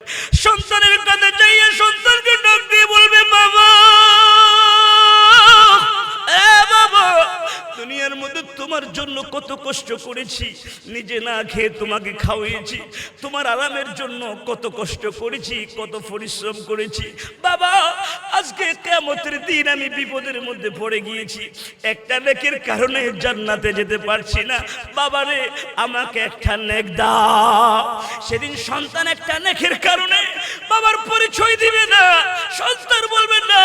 সন্তানের কাছে যাইয়া সন্তানকে ডাক দিয়ে বলবে, বাবা বাবা, দুনিয়ার মধ্যে তোমার জন্য কত কষ্ট করেছি, নিজে না খেয়ে তোমাকে খাওয়িয়েছি, তোমার আরামের জন্য কত কষ্ট করেছি, কত পরিশ্রম করেছি। বাবা, আজকে কিয়ামতের দিন আমি বিপদের মধ্যে পড়ে গিয়েছি, একটা নেকের কারণে জান্নাতে যেতে পারছি না। বাবারে, আমাকে একটা নেক দাও। সেদিন সন্তান একটা নেকের কারণে বাবার পরিচয় দিবে না, সন্তান বলবে না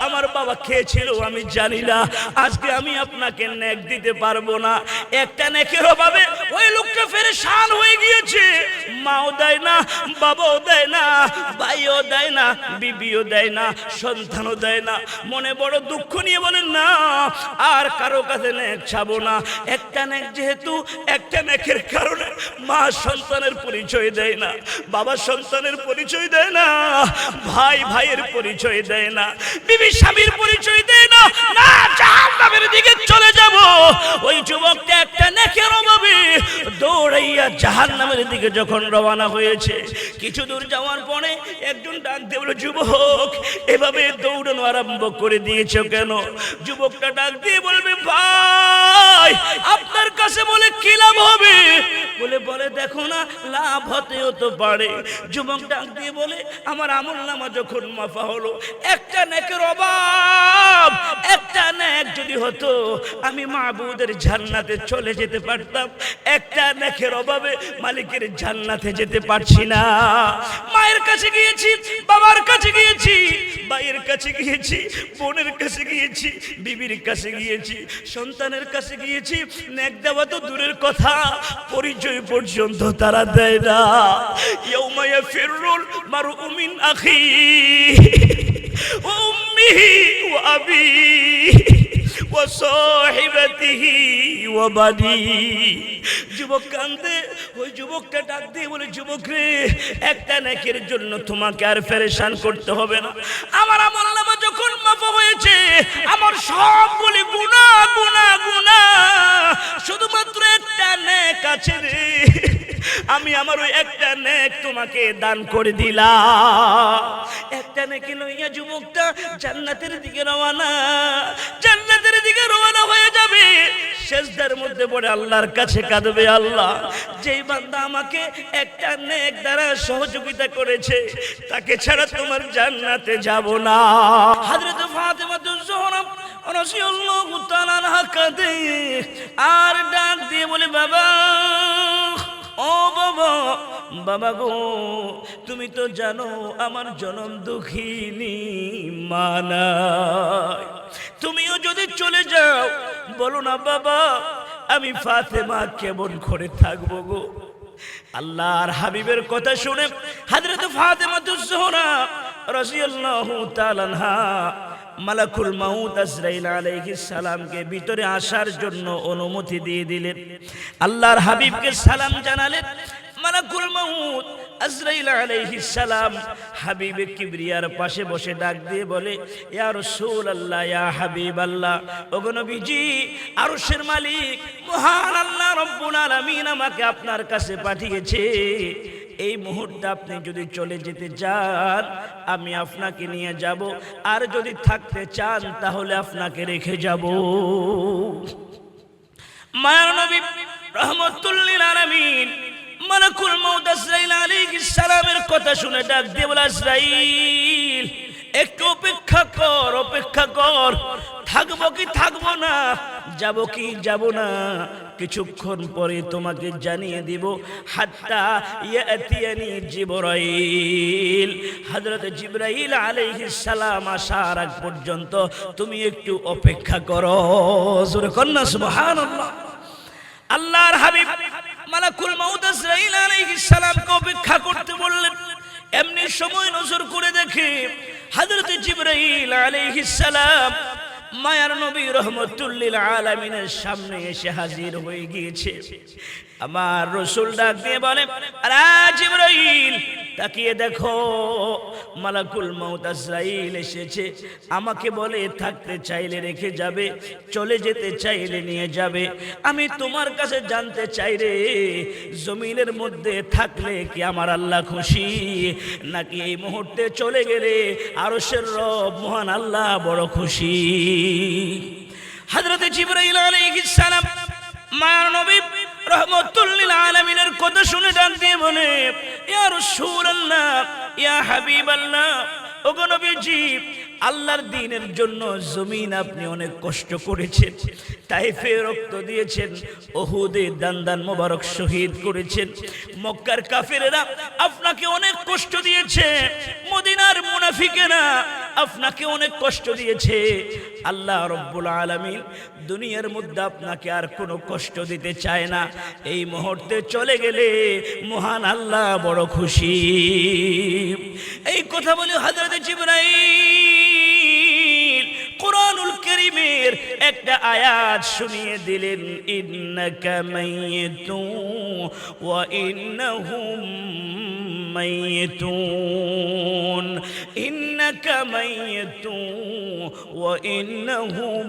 আমার বাবা খেয়েছিল আমি জানি না, আজকে আমি আপনাকে নেক দিতে পারবো না। একটা নেকের অভাবে ওই লোকটা পেরেশান হয়ে গিয়েছে, মাও দেয় না, বাবাও দেয় না, ভাইও দেয় না, বিবিও দেয় না, সন্তানও দেয় না। মনে বড় দুঃখ নিয়ে বলেন না আর কারো কাছে নেক চাবো না। একটা নেক যেহেতু, একটা নেকের কারণে মা সন্তানের পরিচয় দেয় না, বাবা সন্তানের পরিচয় দেয় না, ভাই ভাইয়ের পরিচয় দেয় না, বিবি স্বামীর পরিচয় দেয় না, না জাহান্নামের দিকে চলে যাব। ওই যুবকটা একটা নেকের অভাবে দৌড়াইয়া জাহান্নামের দিকে যখন রওনা হয়েছে, কিছু দূর যাওয়ার পরে একজন ডাক দিয়ে বলে, যুবক এভাবে দৌড়ানো আরম্ভ করে দিয়েছো কেন? যুবকটা ডাক দিয়ে বলবে, ভাই আপনার কাছে বলে কি লাভ হবে? বলে দেখো না, লাভ হতেও তো পারে। যুবক ডাক দিয়ে বলে, আমার আমলনামা যখন মাফা হলো, একটা নেকের অভাব, একটা নেক যদি হতো আমি মাবুদের জান্নাতে চলে যেতে পারতাম, একটা নেকের অভাবে মালিকের জান্নাতে যেতে পারছি না। মায়ের কাছে গিয়েছি, বাবার কাছে গিয়েছি, ভাইয়ের কাছে গিয়েছি, বোনের কাছে গিয়েছি, বিবির কাছে গিয়েছি, সন্তানের কাছে গিয়েছি, নেক দেওয়া তো দূরের কথা, পরিচয় পর্যন্ত তারা দেয় না। ইয়াউমা ইয়াফিরুল মারউ মিন আখিহি ওয়া উম্মিহি ওয়া আবিহি ওয়া সাহিবাতিহি ওয়া বানিহি। যুবক কান্দে, ওই যুবকটা ডাক দিয়ে বলে, যুবক রে, একটা নেকের জন্য তোমাকে আর পেরেশান করতে হবে না। আমার আমলনামা যখন মাফা হয়েছে, আমার সবগুলি গুনাহ গুনাহ গুনাহ, শুধুমাত্র একটা নেক আছে রে, আমি আমার ওই একটা নেক তোমাকে দান করে দিলাম। একটা নেকি লইয়া যুবকটা জান্নাতের দিকে রওনা, জান্নাতের দিকে রওনা হয়ে যাবে। সেজদার মধ্যে পড়ে আল্লাহর কাছে কাঁদবে, আল্লাহ যেই বান্দা আমাকে একটা নেক দ্বারা সহযোগিতা করেছে, তাকে ছাড়া তোমার জান্নাতে যাব না। হযরত ফাতেমাতুজ জোহরা রাদিয়াল্লাহু তাআলা আনহা কাঁদে আর ডাক দিয়ে বলে, বাবা ও বাবা, বাবা গো, তুমি তো জানো আমার জনম দুঃখিনী মা নাই, তুমিও যদি চলে যাও, বলো না বাবা আমি ফাতেমা কেমন করে থাকবো গো। আল্লাহর হাবিবের কথা শুনে হযরত ফাতেমাতুজ জোহরা রাদিয়াল্লাহু তাআলা আনহা মালাকুল মাউত আজরাইল আলাইহিস সালামকে ভিতরে আসার জন্য অনুমতি দিয়ে দিলেন। আল্লাহর হাবিবকে সালাম জানালেন। মালাকুল মাউত আজরাইল আলাইহিস সালাম হাবিবে কিবরিয়ার পাশে বসে ডাক দিয়ে বলে, ইয়া রাসূলুল্লাহ, ইয়া হাবিবাল্লাহ, ওগো নবীজি, আরশের মালিক মহান আল্লাহ রব্বুল আলামিন আমাকে আপনার কাছে পাঠিয়েছে। এই মুহূর্তে আপনি যদি চলে যেতে চান আমি আপনাকে নিয়ে যাব, আর যদি থাকতে চান তাহলে আপনাকে রেখে যাব। মায়ার নবী রাহমাতুল লিল আলামিন মালাকুল মাউত আজরাইল আলাইহিস সালামের কথা শুনে ডাক দিয়ে বলে, আজরাইল একটু অপেক্ষা কর, অপেক্ষা কর, থাকবো কি থাকবো না, যাব কি যাব না, কিছুক্ষণ পরে তোমাকে জানিয়ে দিব। হাত্তা ইয়াতিয়ানি জিবরাইল, হযরত জিবরাইল আলাইহিস সালাম আসার আগ পর্যন্ত তুমি একটু অপেক্ষা করো। জোরে কন্না সুবহানাল্লাহ। আল্লাহর হাবিব মালাকুল মাউত আজরাইল আলাইহিস সালামকে অপেক্ষা করতে বললেন। এমনি সময় নজর করে দেখে হযরত জিবরাইল আলাইহিস সালাম মায়ার নবী রাহমাতুল লিল আলামিনের সামনে এসে হাজির হয়ে গিয়েছে। আমার রাসূল ডাক দিয়ে বলে, আরে জিবরাইল তাকিয়ে দেখো, মালাকুল মউত আজরাইল এসেছে। আমাকে বলে থাকতে চাইলে রেখে যাবে, চলে যেতে চাইলে নিয়ে যাবে। আমি তোমার কাছে জানতে চাই রে, জমিনের মধ্যে থাকলে কি আমার আল্লাহ খুশি, নাকি এই মুহূর্তে চলে গেলে আরশের রব মহান আল্লাহ বড় খুশি? হযরত জিবরাইল আলাইহিস সালাম মায়ার নবী রহমাতুল লিল আলামিনের কথা শুনে ডাক দিয়ে বলে, ইয়া রাসূলুল্লাহ, ইয়া হাবিবাল্লাহ, ওগো নবীজি, আল্লাহর দ্বীনের জন্য জমিন আপনি অনেক কষ্ট করেছেন, তাইফে রক্ত দিয়েছেন, উহুদে দান মোবারক শহীদ করেছেন। মক্কার কাফেরেরা আপনাকে অনেক কষ্ট দিয়েছে, মদিনার মুনাফিকেরা আপনাকে অনেক কষ্ট দিয়েছে। আল্লাহ রাব্বুল আলামিন দুনিয়ার মধ্যে আপনাকে আর কোনো কষ্ট দিতে চায় না। এই মুহূর্তে চলে গেলে মহান আল্লাহ বড় খুশি। এই কথা বলে হযরত জিবরাইল কুরআনুল কারীমের একটা আয়াত শুনিয়ে দিলেন, ইন্নাকা মাইয়িতুন ওয়া ইন্নাহুম মাইয়িতুন, ইন্নাকা মাইয়িতুন ওয়া ইন্নাহুম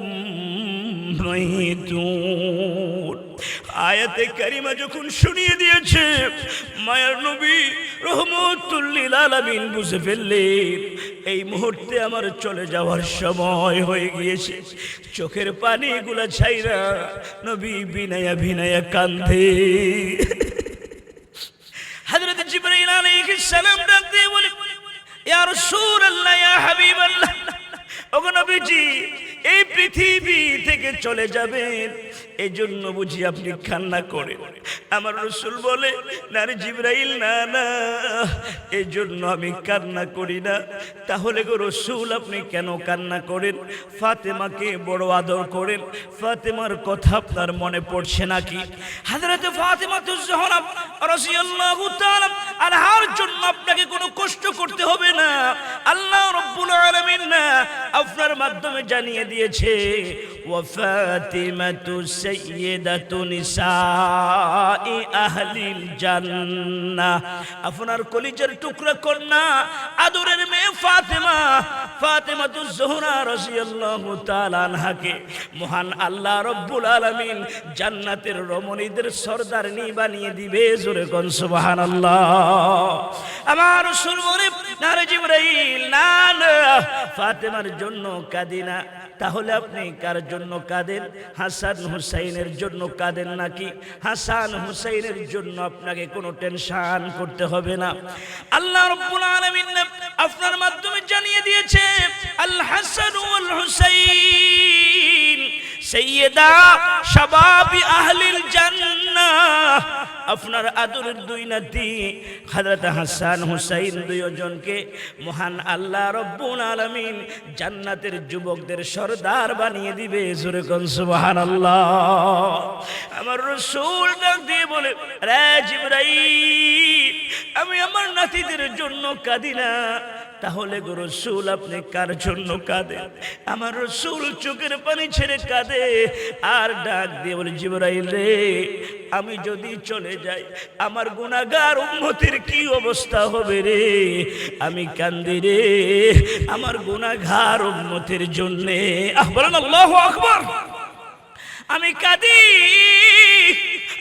মাইয়িতুন। আয়াতে কারিমা যখন শুনিয়ে দিয়েছে, মায়ার নবী রহমাতুল লিল আলামিন বুঝে ফেললেন এই মুহূর্তে আমার চলে যাওয়ার সময় হয়ে গিয়েছে। চোখের পানিগুলা ছাইরা নবী বিনায়া বিনায়া কান্দে। হযরত জিবরাইল আলাইহিস সালাম ডাক দিয়ে বলে, ইয়া রাসূলুল্লাহ, ইয়া হাবিবাল্লাহ, ওগো নবীজি, এই পৃথিবী থেকে চলে যাবেন, এই জন্য বুঝি আপনি কান্না করেন? আমার রাসূল বলে, না রে জিবরাইল, না না, এই জন্য আমি কান্না করি না। তাহলে গো রাসূল আপনি কেন কান্না করেন? ফাতেমাকে বড় আদর করেন, ফাতেমার কথা আপনার মনে পড়ছে নাকি? হযরত ফাতেমাতুজ জোহরা রাদিয়াল্লাহু তাআলা আনহার জন্য আপনাকে কোনো কষ্ট করতে হবে না। আল্লাহ রাব্বুল আলামিন না আপনার মাধ্যমে জানিয়ে দিয়েছে, ওয়া ফাতিমাতু সাইয়্যিদাতু নিসাই আহলিল জান্নাহ। আপনার কলিজার টুকরা কন্যা, আদরের মেয়ে ফাতেমা, ফাতেমাতুজ জোহরা রাদিয়াল্লাহু তাআলা আনহাকে মহান আল্লাহ রাব্বুল আলামিন জান্নাতের রমণীদের সরদারনি বানিয়ে দিবে। জোরে কোন সুবহানাল্লাহ। আমার রাসূল বলে, না রে জিবরাইল, না না, ফাতেমার জন্য কাঁদি না। তাহলে আপনি কার জন্য কাঁদেন? হাসান হুসাইনের জন্য কাঁদেন নাকি? হাসান হুসাইনের জন্য আপনাকে কোনো টেনশন করতে হবে না। আল্লাহ রাব্বুল আলামিন আপনার মাধ্যমে জানিয়ে দিয়েছে, আল হাসান ওয়াল হুসাইন সাইয়্যিদা শাবাবি আহলিল জান্নাহ। আপনার আদরের দুই নাতি হযরত হাসান হুসাইন দুইজনকে মহান আল্লাহ রাব্বুল আলামিন জান্নাতের যুবকদের সরদার বানিয়ে দিবে। জোরে কোন সুবহানাল্লাহ। আমার রাসূল ডাক দিয়ে বলে, রে জিবরাইল, আমি আমার নাতিদের জন্য কাঁদি না। তাহলে গো রাসূল আপনি কার জন্য কাঁদেন? আমার রাসূল চোখের পানি ছেড়ে কাঁদে আর ডাক দিয়ে বলে, জিবরাইল রে, আমি যদি চলে যাই আমার গুনাহগার উম্মতের কি অবস্থা হবে রে? আমি কান্দি রে আমার গুনাহগার উম্মতের জন্য। বলেন আল্লাহু আকবার। আমি কাঁদি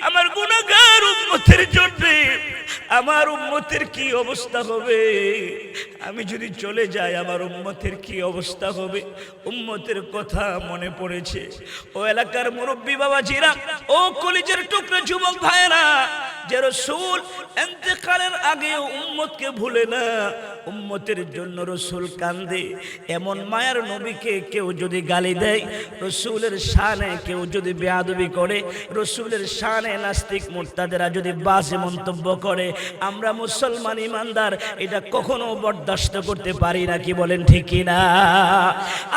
আমার গুনাহগার উম্মতের জন্য। আমার উম্মতের কি অবস্থা হবে? আমি যদি চলে যাই আমার উম্মতের কি অবস্থা হবে? উম্মতের কথা মনে পড়েছে। ও এলাকার মুরব্বী বাবাজিরা, ও কলিজার টুকরা যুবক ভাইরা, যে রাসূল ইন্তেকালের আগে উম্মতকে ভুলে না, উম্মতের জন্য রাসূল কান্দে। এমন মায়ার নবীকে কেউ যদি গালি দেয়, রাসূলের শানে কেউ যদি বেয়াদবি করে, রাসূলের শানে নাস্তিক মুরতাদেরা যদি বাজে মন্তব্য করে, আমরা মুসলমান ইমানদার এটা কখনো বরদাস্ত বরদাস্ত করতে পারি না, কি বলেন ঠিক কিনা?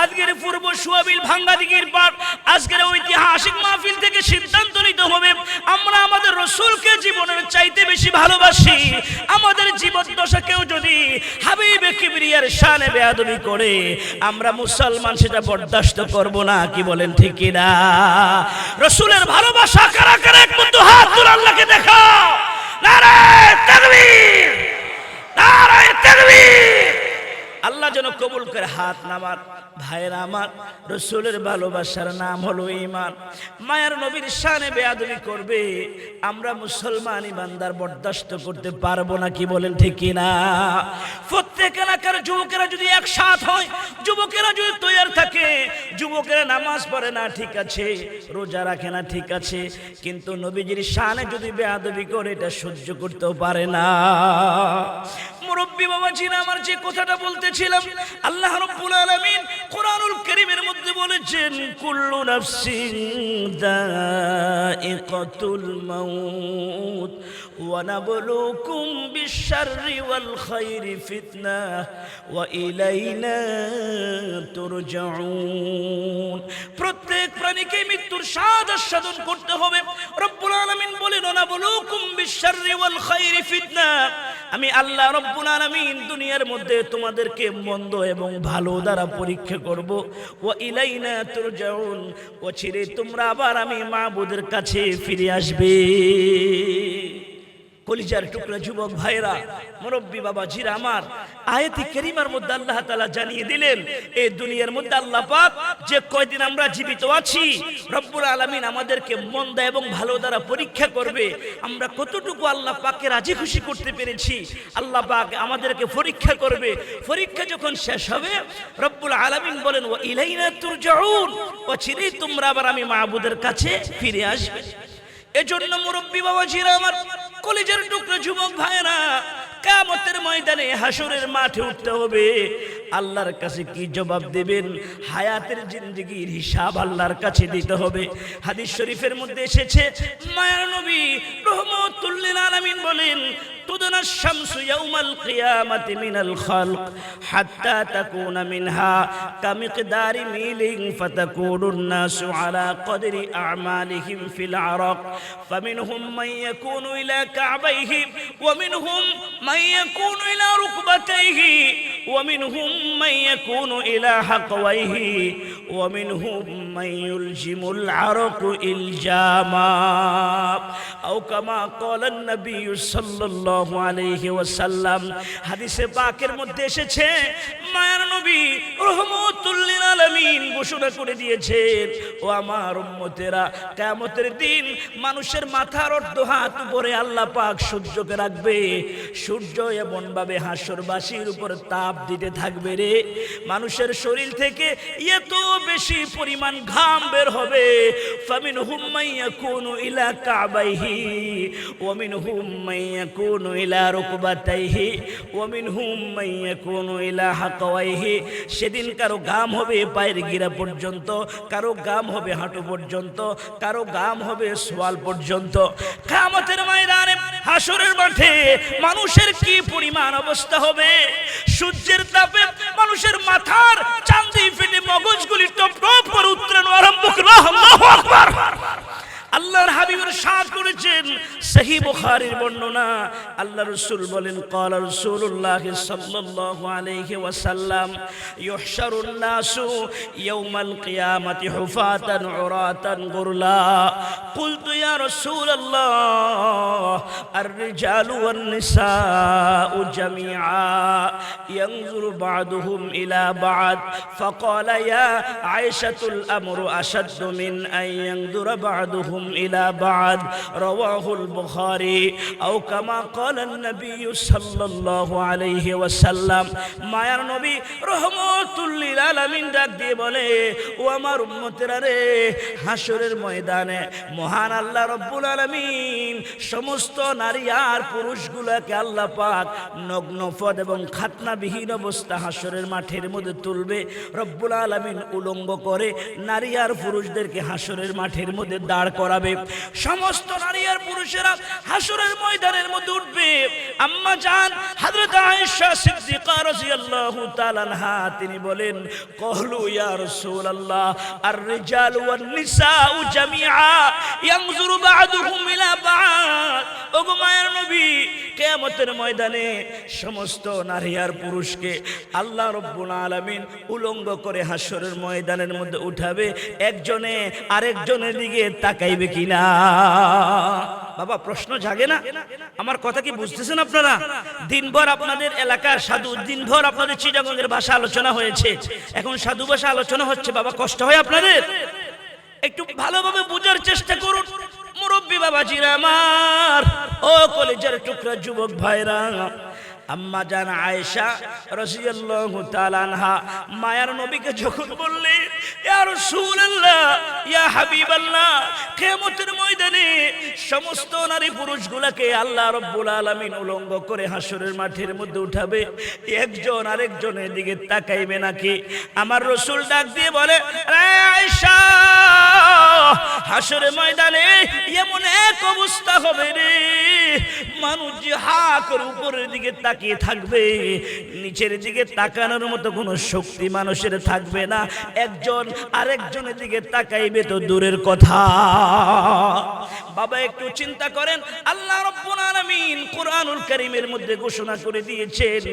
আজকের পূর্ব সুয়াবিল ভাঙ্গা দিঘির পার আজকের ঐতিহাসিক মাহফিল থেকে সিদ্ধান্ত নিতে হবে আমরা আমাদের রাসূলকে জীবনের চাইতে বেশি ভালোবাসি। আমাদের জীবদ্দশাকেও যদি হাবিবে কিবরিয়ার শানে বেয়াদবি করে আমরা মুসলমান সেটা বরদাস্ত করব না, কি বলেন ঠিক কিনা? রাসূলের ভালোবাসা কারা কারা এক মুঠো হাত তুলে আল্লাহকে দেখাও। নারায়ে তাকবীর, নারায়ে তাকবীর। আল্লাহ যেন কবুল করে। হাত নামার ভাইরা আমার, রাসূলের ভালোবাসার নাম হলো ঈমান। মায়ের নবীর শানে বেয়াদবি করবে আমরা মুসলমান ইমানদার বরদাস্ত করতে পারবো না, কি বলেন ঠিক কিনা? প্রত্যেক এলাকার যুবকেরা যদি একসাথ হয়, যুবকেরা যদি তৈয়ার থাকে, যুবকেরা নামাজ পড়ে না ঠিক আছে, রোজা রাখে না ঠিক আছে, কিন্তু নবীজির শানে যদি বেয়াদবি করে এটা সহ্য করতেও পারে না। মুরব্বী বাবাজিরা আমার যে কথাটা বলতেছিলাম, আল্লাহ রাব্বুল আলামিন কোরআনুল কারীমের মধ্যে বলেছেন কুল্লু নাফসিন যায়িকাতুল মাউত ওয়া নাবলুকুম বিশ-শাররি ওয়াল খায়রি ফিতনাহ ওয়া ইলাইনা তুরজাউন। প্রত্যেক প্রাণীকে মৃত্যুর স্বাদ আস্বাদন করতে হবে। রব্বুল আলামিন বলেন ওয়া নাবলুকুম বিশ-শাররি ওয়াল খায়রি ফিতনাহ, আমি আল্লাহ রব্বুল আলামিন দুনিয়ার মধ্যে তোমাদেরকে মন্দ এবং ভালো দ্বারা পরীক্ষা করব। ওয়া ইলাইনা তুরজাউন, অচিরে তোমরা আবার আমি মাবুদের কাছে ফিরে আসবে। কলিজার টুকরা যুবক ভাইরা, মুরব্বী বাবাজিরা আমার, আয়াতি কারিমার মধ্যে আল্লাহ তাআলা জানিয়ে দিলেন এই দুনিয়ার মধ্যে আল্লাহ পাক যে কয়দিন আমরা জীবিত আছি রব্বুল আলামিন আমাদেরকে মন্দ এবং ভালো দ্বারা পরীক্ষা করবে। আমরা কতটুকু আল্লাহ পাককে রাজি খুশি করতে পেরেছি আল্লাহ পাক আমাদেরকে পরীক্ষা করবে। পরীক্ষা যখন শেষ হবে রব্বুল আলামিন বলেন ওয়া ইলাইনা তুরজাউন, অচিরেই তোমরা আবার আমি মাবুদের কাছে ফিরে আসবে। এজন্য মুরব্বী বাবাজিরা আমার, কলিজার টুকরা যুবক ভাইরা, কিয়ামতের ময়দানে হাসরের মাঠে উঠতে হবে। আল্লাহর কাছে কি জবাব দেবেন? হায়াতের জিন্দেগির হিসাব আল্লাহর কাছে দিতে হবে। হাদিস শরীফের মধ্যে এসেছে, মায়ার নবী রাহমাতুল লিল আলামিন বলেন তুদনা শামসু ইয়াউমাল কিয়ামাতি মিনাল খালক হাত্তা তাকুনা মিনহা কামিকদারি মিলিন ফাতাকুনুন নাসু আলা কদরি আমালিহিম ফিল আরাক ফামিনহুম মান ইয়াকুনু ইলা কাবাইহি ওয়া মিনহুম মান ইয়াকুনু ইলা রুকবাতাইহি ওয়া মিনহুম মান ইয়াকুনু ইলা হাকওয়াইহি ওয়া মিনহুম মান ইউলজিমুল আরাকু ইলজামা আও কামা ক্বালা নবী সাল্লাল্লাহু আলাইহি ওয়াসাল্লাম। হাদিসে পাকের মধ্যে এসেছে, মায়ার নবী রাহমাতুল লিল আলামিন ঘোষণা করে দিয়েছেন, ও আমার উম্মতেরা, কিয়ামতের দিন মানুষের মাথার অর্ধ হাত উপরে আল্লাহ পাক সূর্যকে রাখবে। সূর্য এমন ভাবে হাসরবাসীর উপর তাপ দিতে থাকবে রে, মানুষের শরীর থেকে এত বেশি পরিমাণ ঘাম বের হবে। ফামিনহুম মান ইয়াকুনু ইলা কাবাইহি ওয়া মিনহুম মান ইয়াকুনু ইলা রুকবাতাইহি ওয়া মিনহুম মান ইয়াকুনু ইলা হাকওয়াইহি। সেদিন কারো ঘাম হবে পায়ের গিরা পর্যন্ত, কারো ঘাম হবে হাঁটু পর্যন্ত, কারো ঘাম হবে সোয়াল পর্যন্ত। কিয়ামতের ময়দানে হাসরের মাঠে মানুষের কি পরিমাণ অবস্থা হবে! সূর্যের তাপে মানুষের মাথার চাঁদি ফেটে মগজগুলি টপ টপ করে উত্তরানো আরম্ভ করবে। আল্লাহু আকবার! আল্লাহর হাবিব ইরশাদ করেছেন, সহিহ বুখারীর বর্ণনা, আল্লাহ রাসূল বলেন ক্বালা রাসূলুল্লাহ সাল্লাল্লাহু আলাইহি ওয়াসাল্লাম ইউহশারুন নাসু ইয়াউমাল কিয়ামাতি হুফাতান উরাতান গুরলা। কুলতু ইয়া রাসূলাল্লাহ আর-রিজালু ওয়ান-নিসাউ জামিআ ইয়ানজুরু বা'দুহুম ইলা বা'দ ফাকালা ইয়া আয়েশাতুল আমরু আশাদ্দু মিন আন ইয়ানজুরা বা'দুহুম إلى بعد رواه البخاري أو كما قال النبي صلى الله عليه وسلم। মায়ার নবী রাহমাতুল লিল আলামিন ডাক দিয়ে বলে, ও আমার উম্মতেরা রে, হাসরের ময়দানে মহান আল্লাহ রব্বুল আলামিন সমস্ত নারী আর পুরুষগুলোকে আল্লাহ পাক নগ্ন পদ এবং খাতনাবিহীন অবস্থা হাসরের মাঠের মধ্যে তুলবে। রব্বুল আলামিন উলঙ্গ করে নারী আর পুরুষদেরকে হাসরের মাঠের মধ্যে দাঁড় করাবে। সমস্ত নারী আর পুরুষেরা হাসরের ময়দানের মধ্যে উঠবে। আম্মা জান হযরত আয়েশা সিদ্দিকা সিদ্দিকা রাদিয়াল্লাহু তাআলা আনহা তিনি বলেন, ক্বালু ইয়া রাসূলুল্লাহ আর রিজালু ওয়ান নিসাউ জামিআ ইয়ানজুরু বা'দুহুম ইলা বা'দ। ওগো মায়ের নবী, কিয়ামতের ময়দানে সমস্ত নারী আর পুরুষকে আল্লাহ রাব্বুল আলামিন উলঙ্গ করে হাসরের ময়দানের মধ্যে উঠাবে, একজনে আরেকজনের দিকে তাকাইবে কিনা? বাবা প্রশ্ন জাগে না? আমার কথা কি বুঝতেছেন আপনারা? দিনভর আপনাদের এলাকার সাধু, দিনভর আপনাদের চিটাগঙ্গের ভাষা আলোচনা হয়েছে, এখন সাধু ভাষা আলোচনা হচ্ছে। বাবা কষ্ট হয় আপনাদের? একটু ভালোভাবে বোঝার চেষ্টা করুন। মুরব্বী বাবাজিরা আমার, ও কলেজের টুকরা যুবক ভাইরা, আম্মা জান আয়েশা রাদিয়াল্লাহু তাআলা আনহা মায়ার নবীকে যখন বললেন, ইয়া রাসূলুল্লাহ, ইয়া হাবিবাল্লাহ, কিয়ামতের ময়দানে সমস্ত নারী পুরুষগুলোকে আল্লাহ রাব্বুল আলামিন উলঙ্গ করে হাসরের মাঠের মধ্যে উঠাবে, একজন আরেকজনের দিকে তাকাইবে নাকি? আমার রাসূল ডাক দিয়ে বলে, আয়েশা, হাসরের ময়দানে এমন এক অবস্থা হবে রে, মানুষ যে হা করে উপরের দিকে তাকিয়ে থাকবে, নিচের দিকে তাকানোর মতো কোনো শক্তি মানুষের থাকবে না। একজন আরেকজনের দিকে তাকাইবে তো দূরের কথা। বাবা একটু চিন্তা করেন, আল্লাহ রাব্বুল আলামিন কুরআনুল কারীমের মধ্যে ঘোষণা করে দিয়েছেন,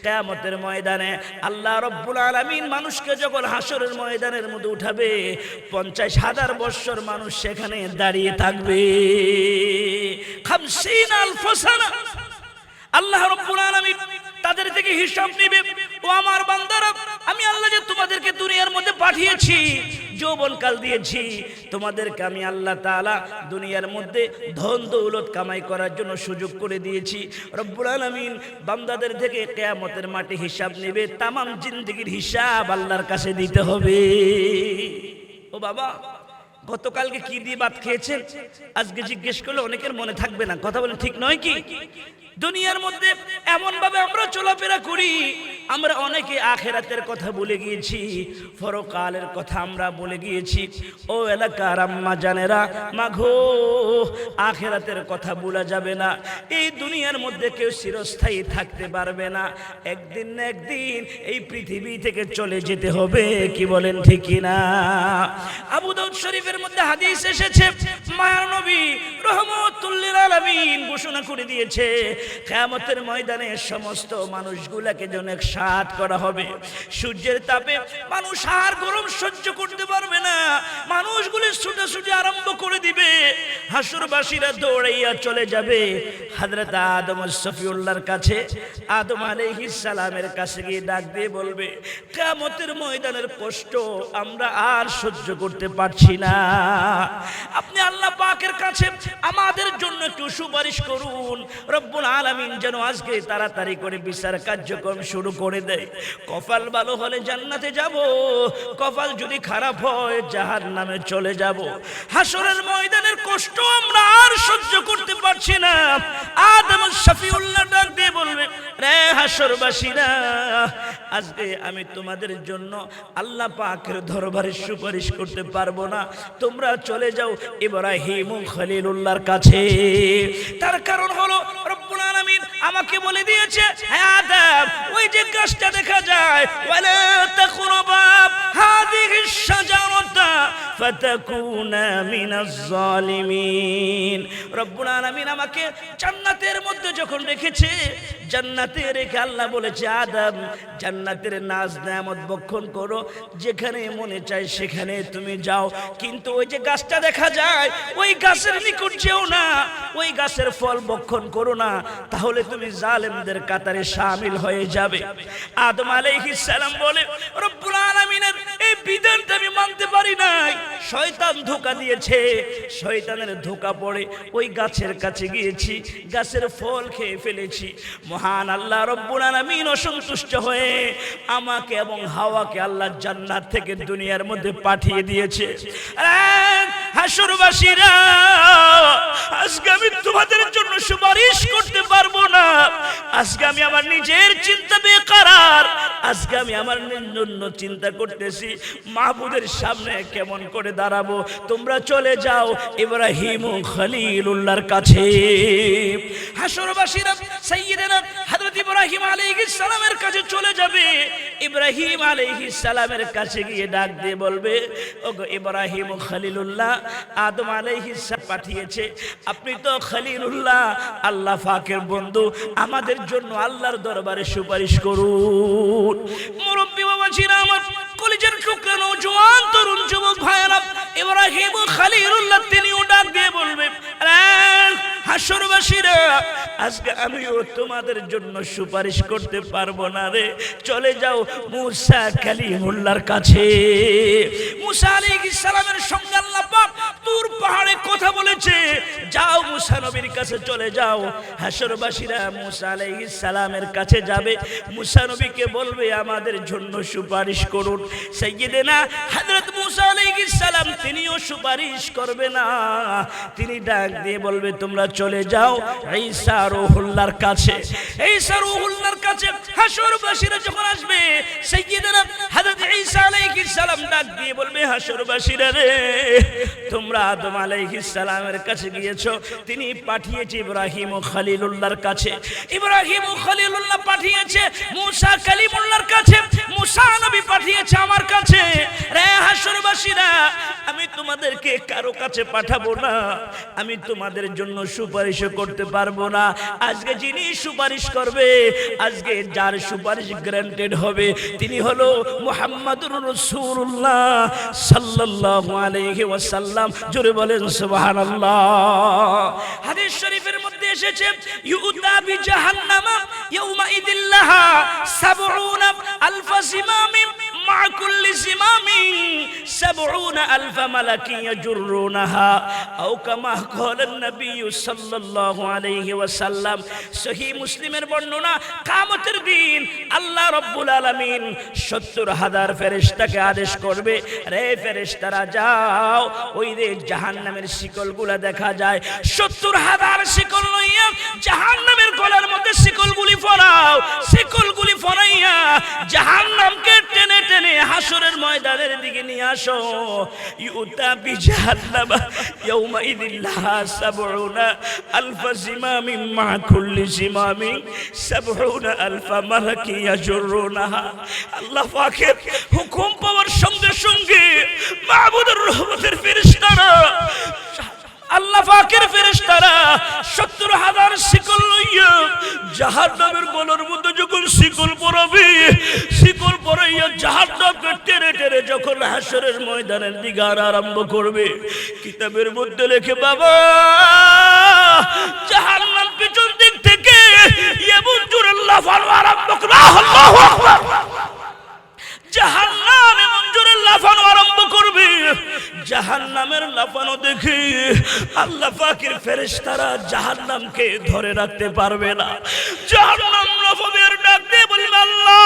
কিয়ামতের ময়দানে আল্লাহ রাব্বুল আলামিন মানুষকে যখন হাসরের ময়দানের মধ্যে উঠাবে, 50,000 বছর মানুষ সেখানে দাঁড়িয়ে থাকবে। 50,000 সানা আল্লাহ রাব্বুল আলামিন তাদের থেকে হিসাব নেবে। ও আমার বান্দারা, আমি আল্লাহ যে তোমাদেরকে দুনিয়ার মধ্যে পাঠিয়েছি, যৌবনকাল দিয়েছি, তোমাদেরকে আমি আল্লাহ তাআলা দুনিয়ার মধ্যে ধন দৌলত কামাই করার জন্য সুযোগ করে দিয়েছি। রব্বুল আলামিন বান্দাদের থেকে কিয়ামতের মাঠে হিসাব নেবে, তামাম জিন্দেগির হিসাব আল্লাহর কাছে দিতে হবে। ও বাবা, গতকালকে কি দিয়ে ভাত খেয়েছেন? আজকে জিজ্ঞেস করলে অনেকের মনে থাকবে না। কথা বলে ঠিক নয় কি? দুনিয়ার মধ্যে এমন ভাবে আমরা চলাফেরা করি, আমরা অনেকে আখিরাতের কথা ভুলে গিয়েছি, পরকালের কথা আমরা ভুলে গিয়েছি। ও এলাকার আম্মা জানেরা, মাগো আখিরাতের কথা ভুলা যাবে না। এই দুনিয়ার মধ্যে কেউ চিরস্থায়ী থাকতে পারবে না, একদিন না একদিন এই পৃথিবী থেকে চলে যেতে হবে। কি বলেন ঠিক কিনা? আবু দাউদ শরীফের মধ্যে হাদিস এসেছে, মায়ার নবী রহমাতুল লিল আলামিন ঘোষণা করে দিয়েছে, কিয়ামতের ময়দানে সমস্ত মানুষগুলোকে যেন একসাথ করা হবে। সূর্যের তাপে মানুষ আর গরম সহ্য করতে পারবে না, মানুষগুলো ছুটাছুটি আরম্ভ করে দিবে। হাসরবাসীরা দৌড়াইয়া চলে যাবে হযরত আদম সফিউল্লাহর কাছে। আদম আলাইহিস সালামের কাছে গিয়ে ডাক দিয়ে বলবে, কিয়ামতের ময়দানের কষ্ট আমরা আর সহ্য করতে পারছি না, আপনি আল্লাহ পাকের কাছে আমাদের জন্য একটু সুপারিশ করুন। রব্বুল আলামিন যেন আজকে তাড়াতাড়ি করে বিচার কার্যক্রম শুরু করে দেয়। কপাল ভালো হলে জান্নাতে যাব, কপাল যদি খারাপ হয় জাহান্নামে চলে যাব। হাসরের ময়দানের কষ্ট আমরা আর সহ্য করতে পারছি না। আদম শফিউল্লাহ ডাক দিয়ে বলবে, রে হাসরবাসীরা, আজকে আমি তোমাদের জন্য আল্লাহ পাকের দরবারে সুপারিশ করতে পারবো না, তোমরা চলে যাও ইব্রাহিম খলিলুল্লাহর কাছে। তার কারণ হলো রব্বুল আলামিন আমাকে বলে দিয়েছে, হে আদম, ওই যে গাছটা দেখা যায়, ওয়ালা তাকরাবা হাদিহিশ শাজারাতা ফাতাকুনা মিনাজ জালিমিন। রব্বুল আলামিন আমাকে জান্নাতের মধ্যে যখন রেখেছে, জান্নাতে রেখে আল্লাহ বলেছে, আদম জান্নাতের নাজ নেয়ামত ভক্ষণ করো, যেখানে মনে চায় সেখানে তুমি যাও, কিন্তু ওই যে গাছটা দেখা যায় ওই গাছের নিকট যেও না, ওই গাছের ফল ভক্ষণ করো না, তাহলে তুমি জালেমদের কাতারে শামিল হয়ে যাবে। আদম আলাইহিস সালাম বলে, রব্বুল আলামিনের এই বিধানটা আমি মানতে পারি নাই, শয়তান ধোঁকা দিয়েছে, শয়তানের ধোঁকা পড়ে ওই গাছের কাছে গিয়েছি, গাছের ফল খেয়ে ফেলেছি। মহান আল্লাহ রব্বুল আলামিন অসন্তুষ্ট হয়ে আমাকে এবং হাওয়াকে আল্লাহ জান্নাত থেকে দুনিয়ার মধ্যে পাঠিয়ে দিয়েছে। হাসরবাসীরা, আজকে আমি তোমাদের জন্য সুপারিশ করতে পারবো না, আজকে আমি আমার নিজের চিন্তা বেকারার, আজকে আমি আমার জন্য চিন্তা করতেছি মাহবুদের সামনে কেমন করে দাঁড়াবো। তোমরা চলে যাও ইব্রাহিম খলিলুল্লাহর কাছে। হাসরবাসীরা সাইয়্যিদানা হযরত হযরত ইব্রাহিম আলাইহিস সালামের কাছে চলে যাবে। ইব্রাহিম আলাইহিস সালামের কাছে গিয়ে ডাক দিয়ে বলবে, ওগো ইব্রাহিম খলিলুল্লাহ, আদম আলাইহিস সালাম পাঠিয়েছে, আপনি তো খলিলুল্লাহ, আল্লাহ পাকের বন্ধু, আমাদের জন্য আল্লাহর দরবারে সুপারিশ করুন। মুরব্বি বাবাজিরা আমার, কলিজার টুকরা নওজোয়ান তরুণ যুবক ভাইয়েরা, ইব্রাহিম খলিলুল্লাহ তিনিও ডাক দিয়ে বলবে, হাসরবাসীরা, আজকে আমিও তোমাদের জন্য সুপারিশ করতে পারবো না রে, চলে যাও মুসা কালিমুল্লাহর কাছে। মুসা আলাইহিস সালামের সঙ্গে আল্লাহ পাক তুর পাহাড়ে কথা বলেছে, যাও মুসা নবীর কাছে চলে যাও। হাসরবাসীরা মুসা আলাইহিস সালামের কাছে যাবে, মুসা নবীকে বলবে আমাদের জন্য সুপারিশ করুন। সাইয়্যিদিনা হযরত মুসা আলাইহিস সালাম তিনিও সুপারিশ করবে না, তিনি ডাক দিয়ে বলবে, তোমরা চলে যাও ঈসা রূহুল্লাহর কাছে। ঈসা রূহুল্লাহর কাছে হাসরবাসীরা যখন আসবে, সাইয়্যিদিনা হযরত ঈসা আলাইহিস সালাম ডাক দিয়ে বলবে, হাসরবাসীরা রে, তোমরা আদম আলাইহিস সালামের কাছে গিয়েছো, তিনি পাঠিয়েছে ইব্রাহিম ও খলিলুল্লাহর কাছে। ইব্রাহিম ও খলিলুল্লাহ পাঠিয়েছে মুসা কালিমুল্লাহর কাছে, মুসা নবী পাঠিয়েছে আমার কাছে। রে হাসরবাসীরা, আমি তোমাদেরকে কারো কাছে পাঠাবো না, আমি তোমাদের জন্য সুপারিশ করতে পারবো না। আজকে যিনি সুপারিশ করবে, আজকে যার সুপারিশ গ্রান্টেড হবে, তিনি হলো মুহাম্মাদুর রাসূলুল্লাহ সাল্লাল্লাহু আলাইহি ওয়াসাল্লাম। জোরে বলেন সুবহানাল্লাহ। হাদিস শরীফের মধ্যে এসেছে, ইউতা বিজাহান্নামা ইয়াউমাইদিল লাহা ৭০ আলফা সিমামিন মা কুল্লি সিমামিন ৭০ আলফা মালাকিন ইয়াজুরুনাহা আও কামা ক্বালান নবী সাল্লাল্লাহু আলাইহি ওয়াসাল্লাম। সহিহ মুসলিমের বর্ণনা, কিয়ামতের দিন আল্লাহ রাব্বুল আলামিন ৭০,০০০ ফেরেশতাকে আদেশ করবে, রে ফেরেশতারা যাও, ওই যে জাহান্নামের শিকলগুলো দেখা যায়, ৭০,০০০ শিকল লইয়া জাহান্নামের গলার মধ্যে শিকলগুলি ফরাও, শিকলগুলি ফরাইয়া জাহান্নামকে টেনে টেনে হাসরের ময়দানের দিকে নিয়ে আসো। ইউতা বিজাহান্নামা ইয়াউমাইদিল লাহা ৭০ আলফা সিমামিন মা কুল্লি সিমামিন ৭০ আলফা মালাকি ইয়াজুরুনাহা। আল্লাহ পাকের হুকুম পাওয়ার সঙ্গে সঙ্গে মাবুদুর রহমতের ফেরেশতারা, আল্লাহ পাকের ফেরেশতারা ৭০,০০০ শিকল লইয়া জাহান্নামের গলার মধ্যে যখন শিকল পরাবে, শিকল পরাইয়া জাহান্নামকে টেনে টেনে যখন হাসরের ময়দানের দিকে আরম্ভ করবে, কিতাবের মধ্যে লেখে, বাবা জাহান্নাম পিছন দিক থেকে এমন জোরে লাফানো আরম্ভ করে, আল্লাহু আকবার, জাহান্নাম এমন জোরে লাফানো আরম্ভ করবে। জাহান্নামের লাফানো দেখে আল্লাহ পাকের ফেরেশতারা জাহান্নামকে ধরে রাখতে পারবে না। জাহান্নাম লাফাবে আর ডাক দিয়ে বলবে, আল্লাহ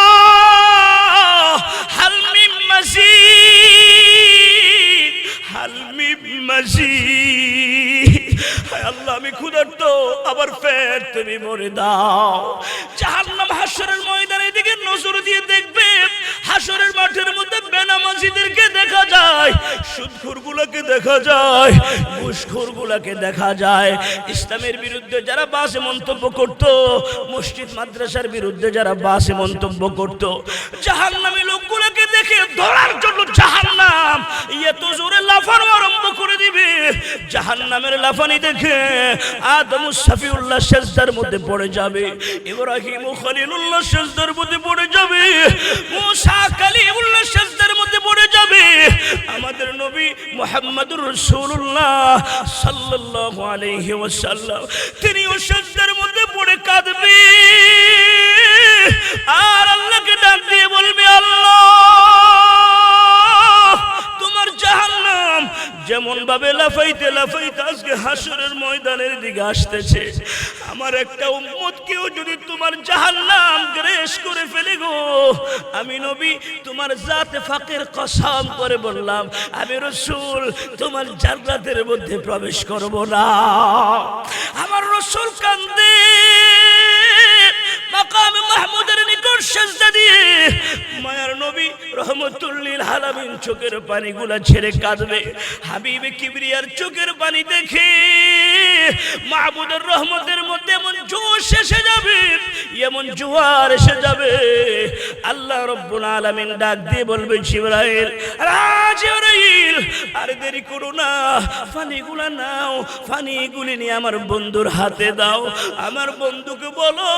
হাল মিন মাজিদ, হাল মিন মাজিদ, আল্লাহ আমি ক্ষুধার্ত, আমার পেট তুমি ভরে দাও। জাহান্নাম হাসরের ময়দানের দিকে নজর দিয়ে দেখবে, হাসরের মাঠের মধ্যে বেনামাজিদেরকে দেখা যায়, সুদখোরগুলোকে দেখা যায়, ঘুষখোরগুলোকে দেখা যায়, ইসলামের বিরুদ্ধে যারা বাজে মন্তব্য করত, মসজিদ মাদ্রাসার বিরুদ্ধে যারা বাজে মন্তব্য করত, জাহান্নামী লোকগুলোকে দেখে ধরার জন্য জাহান্নাম এত জোরে লাফানো আরম্ভ করে দিবে। জাহান্নামের লাফানি দেখে আদম শফিউল্লাহ সিজদার মধ্যে পড়ে যাবে, ইব্রাহিম খলিলুল্লাহ সিজদার মধ্যে পড়ে যাবে, মুসা কালিমুল্লাহ সিজদার মধ্যে পড়ে যাবে, আমাদের নবী মুহাম্মদুর রাসূলুল্লাহ সাল্লাল্লাহু আলাইহি ওয়াসাল্লাম তিনিও সিজদার মধ্যে পড়ে কাঁদবে আর আল্লাহকে ডাক দিয়ে বলবে, আল্লাহ তোমার জাহান্নাম যেমন ভাবে লাফাইতে লাফাইতে আজকে হাসরের ময়দানের দিকে আসতেছে, আমার একটা উম্মতকেও যদি তোমার জাহান্নাম গ্রেস করে ফেলে গো, আমি নবী তোমার জাতে ফাকের কসম করে বললাম, আমি রাসূল তোমার জান্নাতের মধ্যে প্রবেশ করব না। আমার রাসূল কান্দে মাকামে মাহমুদের নিকট সিজদা দিয়ে মায়ার নবী রহমতুল লিল আলামিন চোখের পানিগুলা ছেড়ে কাঁদবে। হাবিবে কিবরিয়ার চোখের পানি দেখে মাহবুদের রহমতের মধ্যে এমন জোশ এসে যাবে, এমন জোয়ার এসে যাবে, আল্লাহ রব্বুল আলামিন ডাক দিয়ে বলবে জিবরাইল, জিবরাইল আর দেরি করো না, পানিগুলা নাও, পানিগুলি নিয়ে আমার বন্ধুর হাতে দাও। আমার বন্ধুকে বলো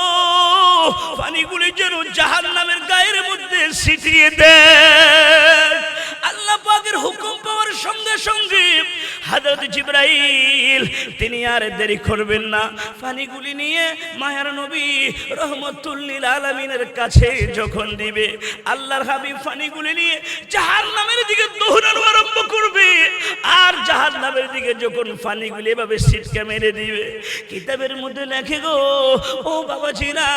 পানিগুলি যেন জাহান্নামের গায়ের মধ্যে ছিটিয়ে দেয়। আল্লাহ পাকের হুকুম পাওয়ার সঙ্গে সঙ্গে হযরত জিবরাইল তিনি আর দেরি করবেন না, পানিগুলি নিয়ে মায়ার নবী রহমতুল লিল আলামিনের কাছে যখন দিবে, আল্লাহর হাবিব পানিগুলি নিয়ে জাহান্নামের দিকে দৌড়ানো আরম্ভ করবে। আর জাহান্নামের দিকে যখন পানিগুলি এভাবে ছিটকে মেরে দিবে, কিতাবের মধ্যে লেখে গো ও বাবাজিরা,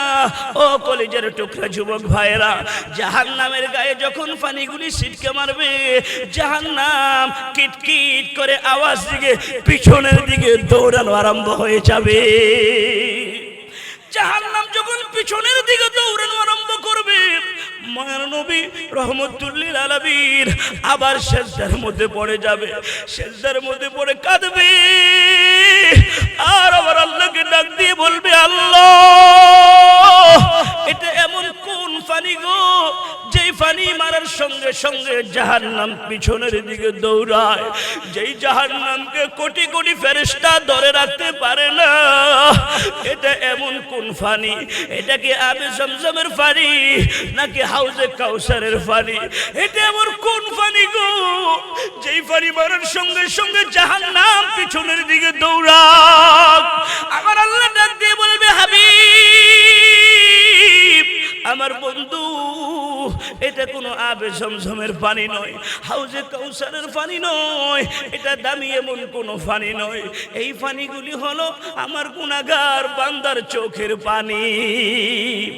ও কলেজের টুকরা যুবক ভাইরা, জাহান্নামের গায়ে যখন পানিগুলি ছিটকে মারবে, জাহান্নাম কিটকিট করে আওয়াজ দিকে পিছনের দিকে দৌড়ানো আরম্ভ হয়ে যাবে। জাহান্নাম যখন পিছনের দিকে দৌড়ানো আরম্ভ করবে, মায়ার নবী রহমতুল লিল আলামিন আবার সিজদার মধ্যে পড়ে যাবে, সিজদার মধ্যে পড়ে কাঁদবে আর আবার আল্লাহকে ডাক দিয়ে বলবে, আল্লাহ এটা এমন কোন পানি গো যেই পানি মারার সঙ্গে সঙ্গে জাহান্নাম পিছনের দিকে দৌড়ায়, যেই জাহান্নামকে কোটি কোটি ফেরেশতা ধরে রাখতে পারে না। এটা এমন কোন পানি? এটা কি আবে জমজমের পানি নাকি হাউজে কাউসারের পানি? এটা এমন কোন পানি গো যেই পানি মারার সঙ্গে সঙ্গে জাহান্নাম পিছনের দিকে দৌড়ায়? আমার আল্লাহ ডাক দিয়ে বলবে, হাবিব আমার বন্ধু, এটা কোনো আবে জমজমের পানি নয়, হাউজে কাউসারের পানি নয়, এটা দামি এমন কোনো পানি নয়। এই পানিগুলি হলো আমার গুনাহগার বান্দার চোখের পানি।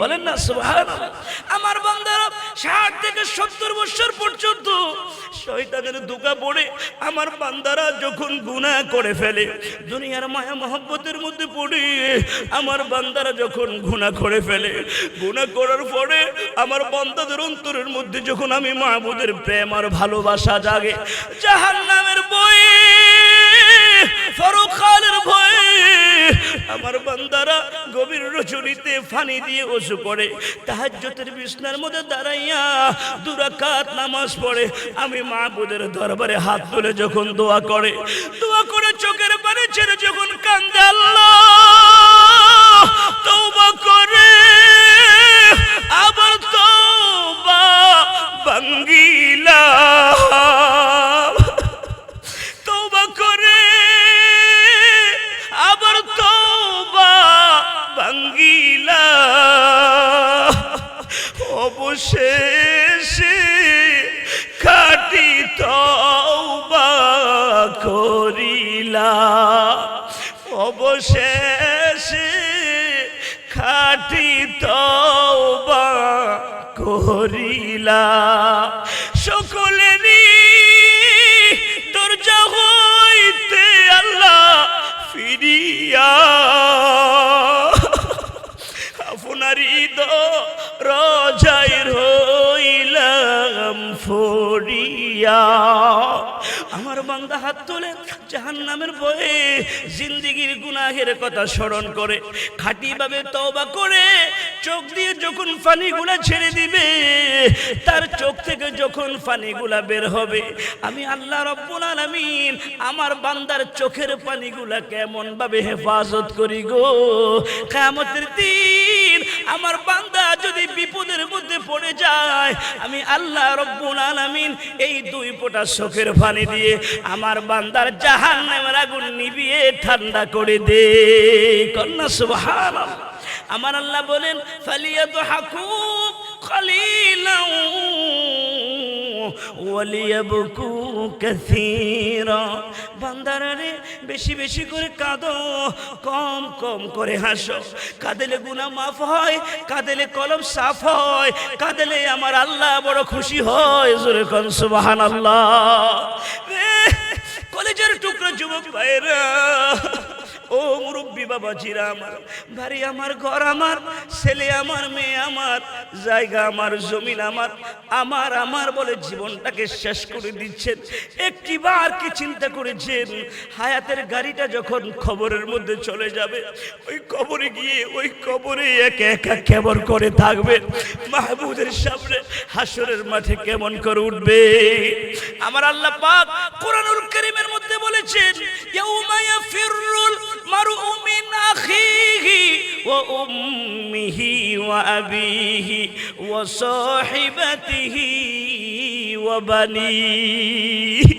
বলেন না সুবহানাল্লাহ। আমার বান্দারা 60 থেকে 70 বছর পর্যন্ত শয়তানের ধোঁকা পড়ে আমার বান্দারা যখন গুনাহ করে ফেলে, দুনিয়ার মায়া মহব্বতের মধ্যে পড়ে আমার বান্দারা যখন গুনাহ করে ফেলে, গুনাহ করার পরে আমার বান্দাদের অন্তরের মধ্যে যখন আমি মাহবুদের প্রেম আর ভালোবাসা জাগে, জাহান্নামের ভয়ে, ফরখানের ভয়ে আমার বান্দারা গভীর রজনীতে পানি দিয়ে ওযু করে, তাহাজ্জুদের বিছনার মধ্যে দাঁড়াইয়া 2 রাকাত নামাজ পড়ে, আমি মাহবুদের দরবারে হাত তুলে যখন দোয়া করে চোখের পানি ছেড়ে যখন কান্দে, আল্লাহ তওবা করে আবার তওবা ভাঙ্গিলা, তওবা করে আবার তওবা ভাঙ্গিলা, অবশেষে খাঁটি তওবা করিলা, অবশেষে খাঁটি তওবা করিলা। সকলেরই দরজা হইতে আল্লাহ ফিরিয়া আপনারই দরজায় রইলাম ফরিয়া। আমার বান্দা হাত তোলে জাহান্নামের ভয়ে জিন্দেগির গুনাহের কথা স্মরণ করে খাঁটিভাবে তওবা করে চোখ দিয়ে যখন পানিগুলা ছেড়ে দিবে, তার চোখ থেকে যখন পানিগুলা বের হবে, আমি আল্লাহ রাব্বুল আলামিন আমার বান্দার চোখের পানিগুলা কেমন ভাবে হেফাজত করি গো। কিয়ামতের দিন আমার বান্দা যদি বিপদের মধ্যে পড়ে যায়, আমি আল্লাহ রাব্বুল আলামিন এই 2 ফোঁটা চোখের পানি দিয়ে আমার বান্দার জাহান্নামের আগুন নিভিয়ে ঠান্ডা করে দে। কন্যা সুবহানাল্লাহ। আমার আল্লাহ বলেন, ফালিয়াদহাকু কালিলাও ওয়ালিয়াবকু কাসীরা। বান্দারা রে বেশি বেশি করে কাঁদো, কম কম করে হাসো। কাঁদলে গুনাহ মাফ হয়, কাঁদলে কলম সাফ হয়, কাঁদলে আমার আল্লাহ বড় খুশি হয়। জোরে কোন সুবহানাল্লাহ। কলেজের টুকরা যুবক ভাইরা, ও মুরব্বী বাবাজিরা আমার, বাড়ি আমার, ঘর আমার, ছেলে আমার, মেয়ে আমার, জায়গা আমার, জমিন আমার, আমার আমার বলে জীবনটাকে শেষ করে দিচ্ছেন। একটিবার কি চিন্তা করেছেন হায়াতের গাড়িটা যখন খবরের মধ্যে চলে যাবে, ওই কবরে গিয়ে ওই কবরে একা একা কেমন করে থাকবে, মাহবুবের সামনে হাসরের মাঠে কেমন করে উঠবে? আমার আল্লাহ পাক কোরআনুল কারীমের মধ্যে বলেছেন, ইয়াউমা ইয়াফিরুল মারউ মিন আখিহি ওয়া উম্মিহি ওয়া আবিহি ওয়া সাহিবাতিহি ওয়া বানিহি।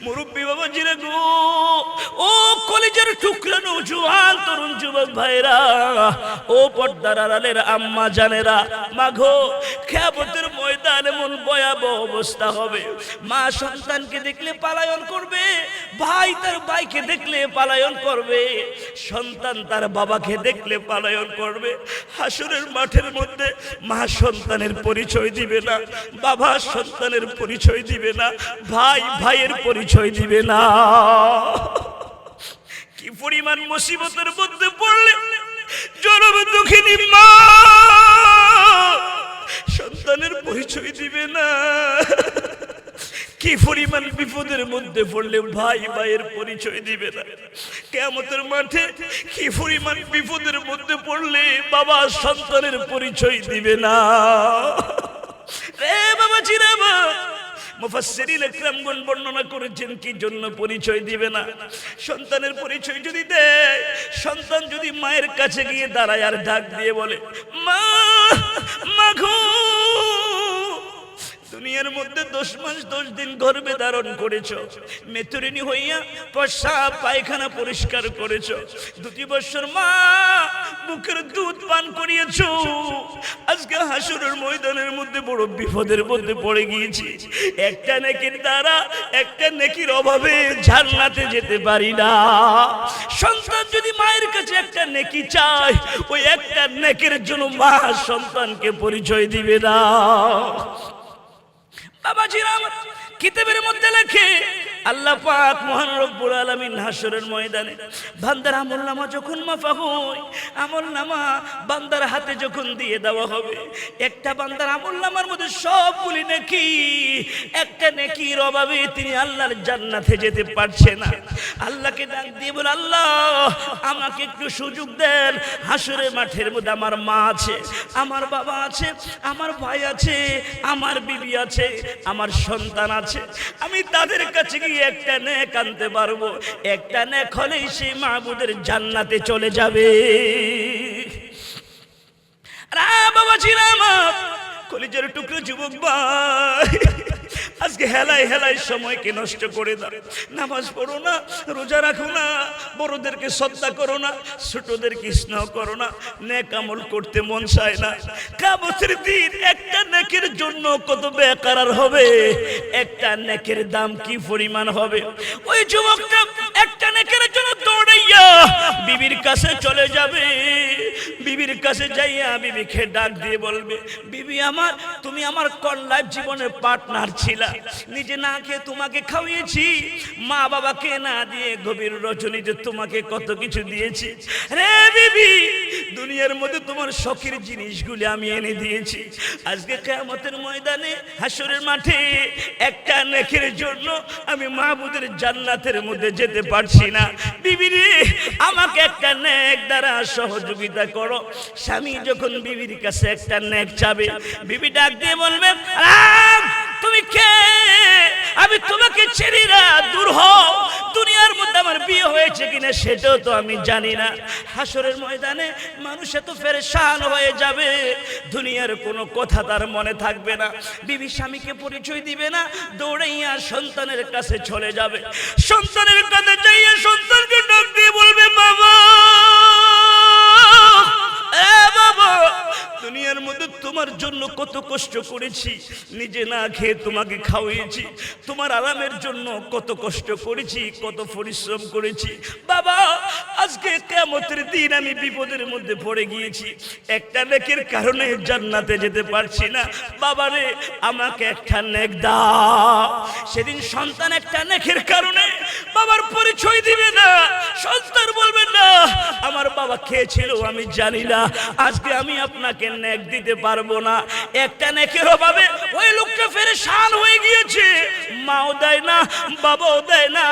মুরব্বী বাবাজিরা গো, ও কলেজের টুকরা নওজোয়ান তরুণ যুবক ভাইরা, ও পর্দার আড়ালের আম্মা জানেরা, মাগো কিয়ামতের ময়দানে এমন ভয়াবহ অবস্থা হবে, মা সন্তানকে দেখলে পালায়ন করবে, ভাই তার ভাইকে দেখলে পালায়ন করবে, সন্তান তার বাবাকে দেখলে পালায়ন করবে। হাসরের মাঠের মধ্যে মা সন্তানের পরিচয় দিবে না, বাবা সন্তানের পরিচয় দিবে না, ভাই ভাইয়ের পরিচয় দিবে না। কি পরিমাণ মুসিবতের মধ্যে পড়লে জনম দুঃখিনী মা সন্তানের পরিচয় দিবে না, কি পরিমাণ বিপদের মধ্যে পড়লে ভাই ভাইয়ের পরিচয় দিবে না। কিয়ামতের মাঠে কি পরিমাণ বিপদের মধ্যে পড়লে বাবা সন্তানের পরিচয় দিবে না। রে বাবাজি রে বাবা, মুফাসসিরিন ইকরামগণ বর্ণনা করেছেন কি জন্য পরিচয় দিবে না। সন্তানের পরিচয় যদি দেয়, সন্তান যদি মায়ের কাছে গিয়ে দাঁড়ায় আর ডাক দিয়ে বলে, মা মাগো, দুনিয়ার মধ্যে 10 মাস 10 দিন গর্ভে ধারণ করেছো, মেতুরিনী হইয়া প্রস্রাব পায়খানা পরিষ্কার করেছো, 2 বছর মা বুকের দুধ পান করিয়েছো, আজকে হাসরের ময়দানের মধ্যে বড় বিপদের মধ্যে পড়ে গিয়েছি, একটা নেকির দ্বারা একটা নেকির অভাবে জান্নাতে যেতে পারি না। সন্তান যদি মায়ের কাছে একটা নেকি চায়, ওই একটা নেকির জন্য মা সন্তানকে পরিচয় দিবে না। বাবাজিরা আমার, কিতাবের মধ্যে লেখে আল্লাহ পাক মহান রব্বুল আলামিন হাসরের ময়দানে বান্দার আমলনামা যখন মাফা হয়, আমলনামা বান্দার হাতে যখন দিয়ে দেওয়া হবে, একটা বান্দার আমলনামার মধ্যে সবগুলি নেকি, একটা নেকির অভাবে তিনি আল্লাহর জান্নাতে যেতে পারছে না। আল্লাহকে ডাক দিয়ে বলে, আল্লাহ আমাকে একটু সুযোগ দেন, হাসরের মাঠের মধ্যে আমার মা আছে, আমার বাবা আছে, আমার ভাই আছে, আমার বিবি আছে, আমার সন্তান আছে, আমি তাদের কাছে গিয়ে একটা নেক আনতে পারবো, একটা নেক হলেই সেই মাহবুদের জান্নাতে চলে যাবে। বাবাজিরা আমার, কলিজার টুকরো যুবক ভাই, আজকে হেলায় হেলায় সময়কে নষ্ট করে দাও। নামাজ পড়ো না, রোজা রাখো না, বড়দেরকে শ্রদ্ধা করো না, ছোটদেরকে স্নেহ করো না, নেক আমল করতে মন চায় না। কিয়ামতের দিন একটা নেকের জন্য কত বেকারার হবে, একটা নেকের দাম কি পরিমাণ হবে। ওই যুবকটা একটা নেকের জন্য দৌড়াইয়া বিবির কাছে চলে যাবে, বিবির কাছে যাইয়া বিবিকে ডাক দিয়ে বলবে, বিবি আমার, তুমি আমার লাইফ জীবনের পার্টনার ছিলা, নিজে না খেয়ে তোমাকে খাওয়িয়েছি, মা বাবাকে না দিয়ে গভীর রজনীতে তোমাকে কত কিছু দিয়েছি। রে বিবি, দুনিয়ার মধ্যে তোমার শখের জিনিসগুলি আমি এনে দিয়েছি, আজকে কিয়ামতের ময়দানে হাসরের মাঠে একটা নেকের জন্য আমি মাহবুদের জান্নাতের মধ্যে যেতে পারছি না। বিবি রে, আমাকে একটা নেক দ্বারা সহযোগিতা করো। স্বামী যখন বিবির কাছে একটা নেক চাবে, বিবি ডাক দিয়ে বলবে, তুমি কে? আমি তোমাকে ছেড়ে না, দূর হও, দুনিয়ার মধ্যে আমার বিয়ে হয়েছে কিনা সেটাও তো আমি জানি না। হাসরের ময়দানে মানুষ এত পেরেশান হয়ে যাবে, দুনিয়ার কোনো কথা তার মনে থাকবে না। বিবি স্বামীকে পরিচয় দিবে না, দৌড়াইয়া সন্তানের কাছে চলে যাবে, সন্তানের কাছে যাইয়া সন্তানকে ডাক দিয়ে বলবে, বাবা, বাবা, দুনিয়ার মধ্যে তোমার জন্য কত কষ্ট করেছি, নিজে না খেয়ে তোমাকে খাওয়িয়েছি, তোমার আরামের জন্য কত কষ্ট করেছি, কত পরিশ্রম করেছি, বাবা আজকে কিয়ামতের দিন আমি বিপদের মধ্যে পড়ে গিয়েছি, একটা নেকের কারণে জান্নাতে যেতে পারছি না। বাবারে আমাকে একটা নেক দাও। সেদিন সন্তান একটা নেকের কারণে বাবার পরিচয় দিবে না, সন্তান বলবে না আমার বাবা খেয়েছিল আমি জানি না, আজকে আমি আপনাকে নেক দিতে পারবো না। একটা নেকের অভাবে ওই লোকটা পেরেশান হয়ে গিয়েছে। মাও দেয় না, বাবাও দেয় না,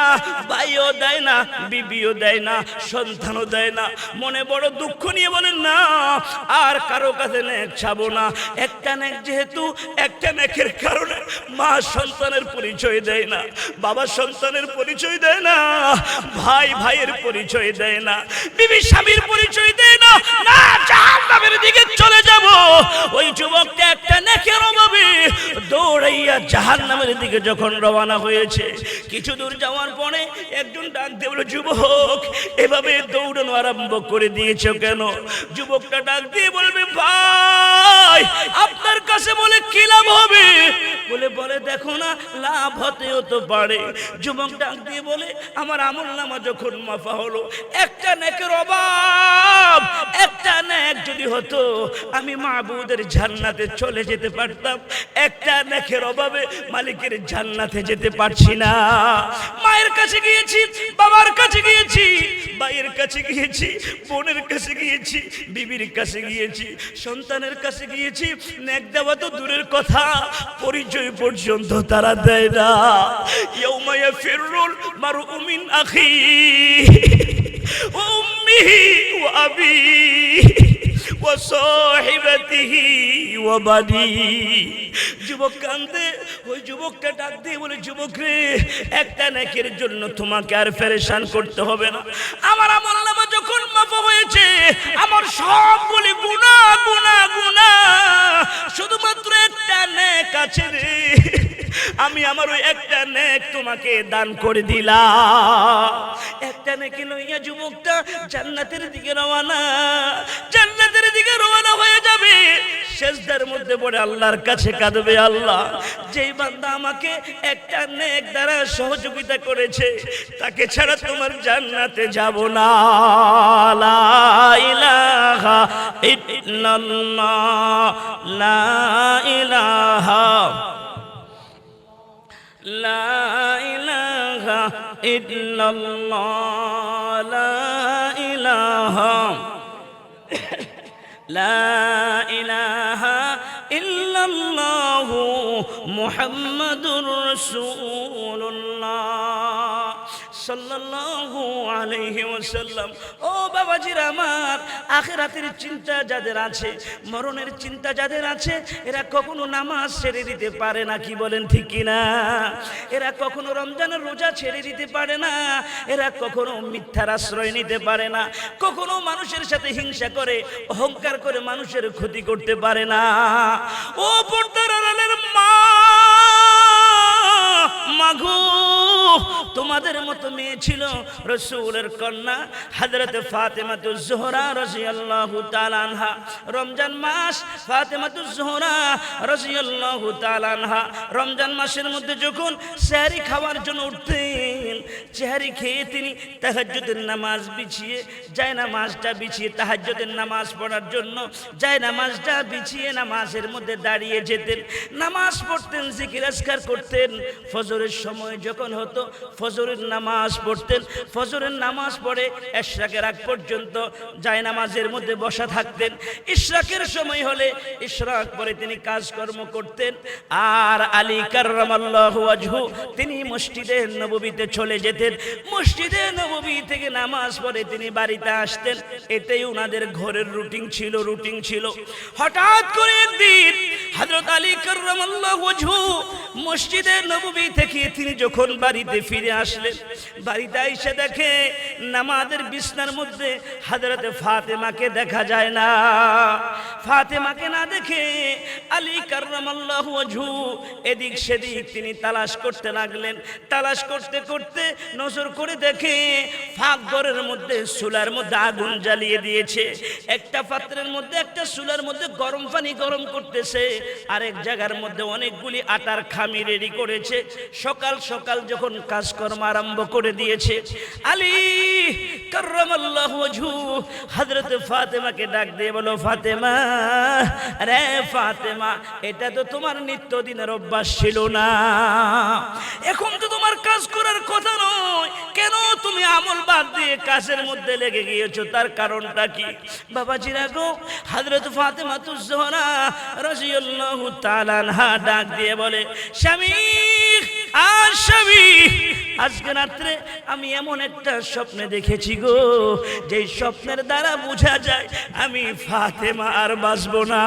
ভাইও দেয় না, বিবিও দেয় না, সন্তানও দেয় না। মনে বড় দুঃখ নিয়ে বলেন না আর কারো কাছে নেক চাবো না। একটা নেক যেহেতু, একটা নেকের কারণে মা সন্তানের পরিচয় দেয় না, বাবা সন্তানের পরিচয় দেয় না, ভাই ভাইয়ের পরিচয় দেয় না, বিবি স্বামীর পরিচয় দেয় না, না জাহান্নামের দিকে চলে যাব। ওই যুবকটা একটা নেকের অভাবে দৌড়াইয়া জাহান্নামের দিকে যখন রওনা হয়েছে, কিছু দূর যাওয়ার পরে একজন ডাক দিয়ে বলল, যুবক এভাবে দৌড়ানো আরম্ভ করে দিয়েছো কেন? যুবকটা ডাক দিয়ে বলবে, ভাই আপনার কাছে বলে কি লাভ হবে? বলে দেখো না লাভ হতেও তো পারে। যুবক ডাক দিয়ে বলে, আমার আমলনামা যখন মাফা হলো, একটা নেকের অভাব, একটা নেক যদি হতো আমি মাবুদের জান্নাতে চলে যেতে পারতাম। একটা নেকের অভাবে মালিকের জান্নাতে যেতে পারছি না। মায়ের কাছে গিয়েছি, বাবার কাছে গিয়েছি, ভাইয়ের কাছে গিয়েছি, বোনের কাছে গিয়েছি, বিবির কাছে গিয়েছি, সন্তানের কাছে গিয়েছি, নেক দেওয়া তো দূরের কথা, পরিচয় পর্যন্ত তারা দেয় না। ইয়াউমা ইয়াফিরুল মারউ মিন আখিহি ওয়া উম্মিহি ওয়া আবিহি ওয়া সাহিবাতিহি ওয়া বানিহি। যুবক কান্দে, ওই যুবকটা ডাক দিয়ে বলে, যুবক রে একটা নেকের জন্য তোমাকে আর পেরেশান করতে হবে না। আমার আমলনামা যখন মাফ হয়েছে, আমার সবগুলি গুনাহ গুনাহ গুনাহ, শুধুমাত্র একটা নেক আছে রে, আমি আমার ওই একটা নেক তোমাকে দান করে দিলাম। একটা নেকি লইয়া যুবকটা জান্নাতের দিকে রওনা, জান্নাতের দিকে রওনা হয়ে যাবে। সেজদার মধ্যে পড়ে আল্লাহর কাছে কাঁদবে, আল্লাহ যেই বান্দা আমাকে একটা নেক দ্বারা সহযোগিতা করেছে তাকে ছাড়া তোমার জান্নাতে যাব না। লা ইলাহা ইল্লাল্লাহ, লা ইলাহা লা ইলাহা ইল্লাল্লাহ, লা ইলাহা লা ইলাহা ইল্লাল্লাহু মুহাম্মাদুর রাসূলুল্লাহ সাল্লাল্লাহু আলাইহি ওয়াসাল্লাম। ও বাবাজিরা আমার, আখিরাতের চিন্তা যাদের আছে, মরণের চিন্তা যাদের আছে, এরা কখনো নামাজ ছেড়ে দিতে পারে না। কি বলেন ঠিক কিনা? এরা কখনো রমজানের রোজা ছেড়ে দিতে পারে না, এরা কখনো মিথ্যার আশ্রয় নিতে পারে না, কখনো মানুষের সাথে হিংসা করে অহংকার করে মানুষের ক্ষতি করতে পারে না। ও পর্দার আড়ালের মা, মাগো তোমাদের মতো মেয়ে ছিল রাসূলের কন্যা হযরতে ফাতেমাতুজ জোহরা রাদিয়াল্লাহু তাআলা আনহা। রমজান মাস ফাতেমাতুজ জোহরা রাদিয়াল্লাহু তাআলা আনহা রমজান মাসের মধ্যে যখন সেহরি খাওয়ার জন্য উঠতেন, সেহরি খেয়ে তিনি তাহাজ্জুদের নামাজ বিছিয়ে, জায়নামাজটা বিছিয়ে তাহাজ্জুদের নামাজ পড়ার জন্য জায়নামাজটা বিছিয়ে নামাজের মধ্যে দাঁড়িয়ে যেতেন, নামাজ পড়তেন, জিকির আজকার করতেন। ফজরের সময় যখন হতো ফজরের নামাজ পড়তেন, ফজরের নামাজ পড়ে ইশরাকের আগ পর্যন্ত জায়নামাজের মধ্যে বসা থাকতেন। ইশরাকের সময় হলে ইশরাক পরে তিনি কাজকর্ম করতেন। আর আলী কাররামাল্লাহু ওয়াজহু তিনি মসজিদে নববীতে চলে যেতেন, মসজিদে নববী থেকে নামাজ পড়ে তিনি বাড়িতে আসতেন। এটাই ওনাদের ঘরের রুটিন ছিল। হঠাৎ করে একদিন হযরত আলী কাররামাল্লাহু ওয়াজহু মসজিদে নববী থেকে তিনি যখন বাড়িতে ফিরে আসলেন, বাড়িতে এসে দেখে নামাজের বিছনার মধ্যে হযরতে ফাতেমাকে দেখা যায় না। ফাতেমাকে না দেখে আলী কাররামাল্লাহু ওয়াজহু এদিক সেদিক তিনি তালাশ করতে লাগলেন। তালাশ করতে করতে নজর করে দেখে ফাঁক ঘরের মধ্যে চুলার মধ্যে আগুন জ্বালিয়ে দিয়েছে। একটা পাত্রের মধ্যে, একটা চুলার মধ্যে গরম পানি গরম করতেছে, আরেক জায়গার মধ্যে অনেকগুলি আটার খামি স্বামী রেডি করেছে। সকাল সকাল যখন কাজকর্ম আরম্ভ করে দিয়েছে, আলী কাররামাল্লাহু ওয়াজহু হযরত ফাতেমাকে ডাক দিয়ে বলো, ফাতেমা রে ফাতেমা, এটা তো তোমার নিত্যদিনের অভ্যাস ছিল না, এখন তো তোমার কাজ করার কথা নয়, কেন তুমি আমল বাদ দিয়ে কাজের মধ্যে লেগে গিয়েছো, তার কারণটা কি? বাবাজিরা গো, হযরত ফাতেমাতুজ জোহরা রাদিয়াল্লাহু তাআলা আনহা ডাক দিয়ে বলে, স্বামী স্বামী, আজকে রাত্রে আমি এমন একটা স্বপ্নে দেখেছি গো, যে স্বপ্নের দ্বারা বোঝা যায় আমি ফাতেমা আর বাঁচবো না।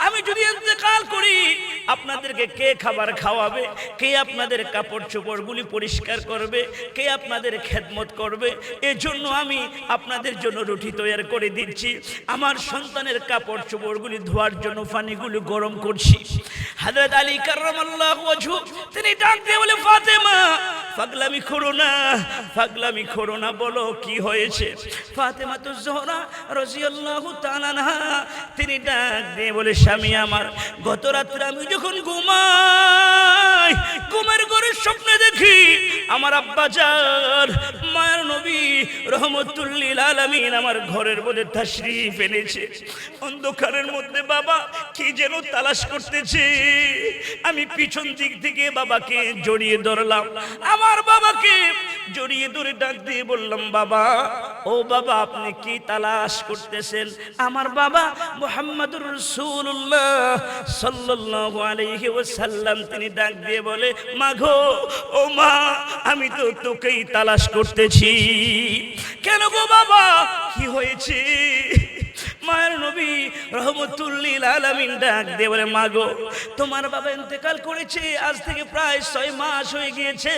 আমি যদি ইন্তেকাল করি, আপনাদেরকে কে খাবার খাওয়াবে, কে আপনাদের কাপড় চোপড়গুলি পরিষ্কার করবে, কে আপনাদের খেদমত করবে? এজন্য আমি আপনাদের জন্য রুটি তৈরি করে দিচ্ছি, আমার সন্তানের কাপড় চোপড়গুলি ধোয়ার জন্য পানিগুলো গরম করছি। হযরত আলী কাররামাল্লাহু ওয়াজহু তিনি ডাক দিয়ে বলে, ফাতেমা পাগলামি করো না, পাগলামি করো না, বলো কি হয়েছে? ফাতেমাতুজ জোহরা রাদিয়াল্লাহু তাআলা আনহা তিনি ডাক দিয়ে বলে, স্বামী আমার, গত রাত্রে আমি যখন ঘুমাই, ঘুমের ঘরে স্বপ্নে দেখি আমার আব্বাজান মায়ের নবী রহমতুল লিল আলামিন আমার ঘরের মধ্যে তাশরীফ এনেছে। অন্ধকারের মধ্যে বাবা কি যেন তালাশ করতেছে, আমি পিছন দিক থেকে বাবাকে জড়িয়ে ধরলাম, আমার বাবাকে জড়িয়ে ধরে ডাক দিয়ে বললাম, বাবা ও বাবা, আপনি কি তালাশ করতেছেন? আমার বাবা মুহাম্মদুর রাসূলুল্লাহ সাল্লাল্লাহু আলাইহি ওয়াসাল্লাম তিনি ডাক দিয়ে বলে, মা গো, ও মা, আমি তো তোকেই তালাশ করতেছি। কেন গো বাবা, কি হয়েছে? মায়ের নবী রহমতুল লিল আলামিন ডাক দিয়ে বলে, মা গো, তোমার বাবা ইন্তেকাল করেছে আজ থেকে প্রায় 6 মাস হয়ে গিয়েছে।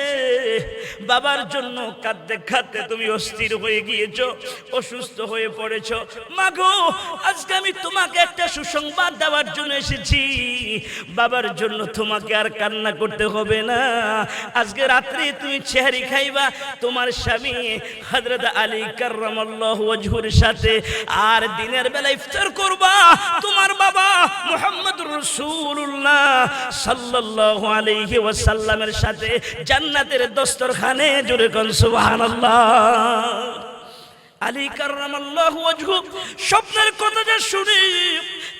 বাবার জন্য কাঁদতে কাঁদতে তুমি অস্থির হয়ে গিয়েছো, অসুস্থ হয়ে পড়েছো। মা গো, আজকে আমি তোমাকে একটা সুসংবাদ দেওয়ার জন্য এসেছি, বাবার জন্য তোমাকে আর কান্না করতে হবে না। আজকে রাত্রে তুমি সেহরি খাইবা তোমার স্বামী হযরত আলী কাররামাল্লাহু ওয়াজহুর সাথে, আর দিনের বেলা ইফতার করবা তোমার বাবা মুহাম্মদুর রাসূলুল্লাহ সাল্লাল্লাহু আলাইহি ওয়াসাল্লামের সাথে জান্নাতের দস্তরখানে। জোরে কোন সুবহানাল্লাহ। আলী কাররামাল্লাহু ওয়াজহু স্বপ্নের কথাটা শুনে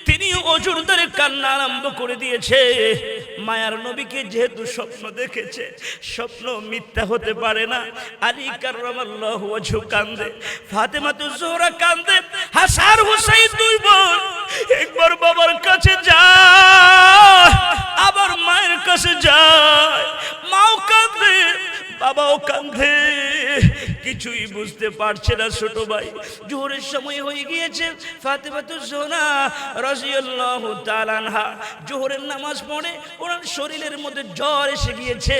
তিনি অজুর ধরে কান্না আরম্ভ করে দিয়েছে। মায়ার নবীকে যেহেতু স্বপ্ন দেখেছে, স্বপ্ন মিথ্যা হতে পারে না। আলী কাররামাল্লাহু ওয়াজহু কান্দে, ফাতেমাতুজ জোহরা কান্দে, হাসান হুসাইন দুই বোন একবার বাবার কাছে যায়, আবার মায়ের কাছে যায়। মাও কান্দে, বাবাও কান্দে, কিছুই বুঝতে পারছে না ছোট ভাই। জোহরের সময় হয়ে গিয়েছে। ফাতেমাতুজ জোহরা রাদিয়াল্লাহু তাআলা আনহা জোহরের নামাজ পড়ে ওনার শরীরের মধ্যে জ্বর এসে গিয়েছে,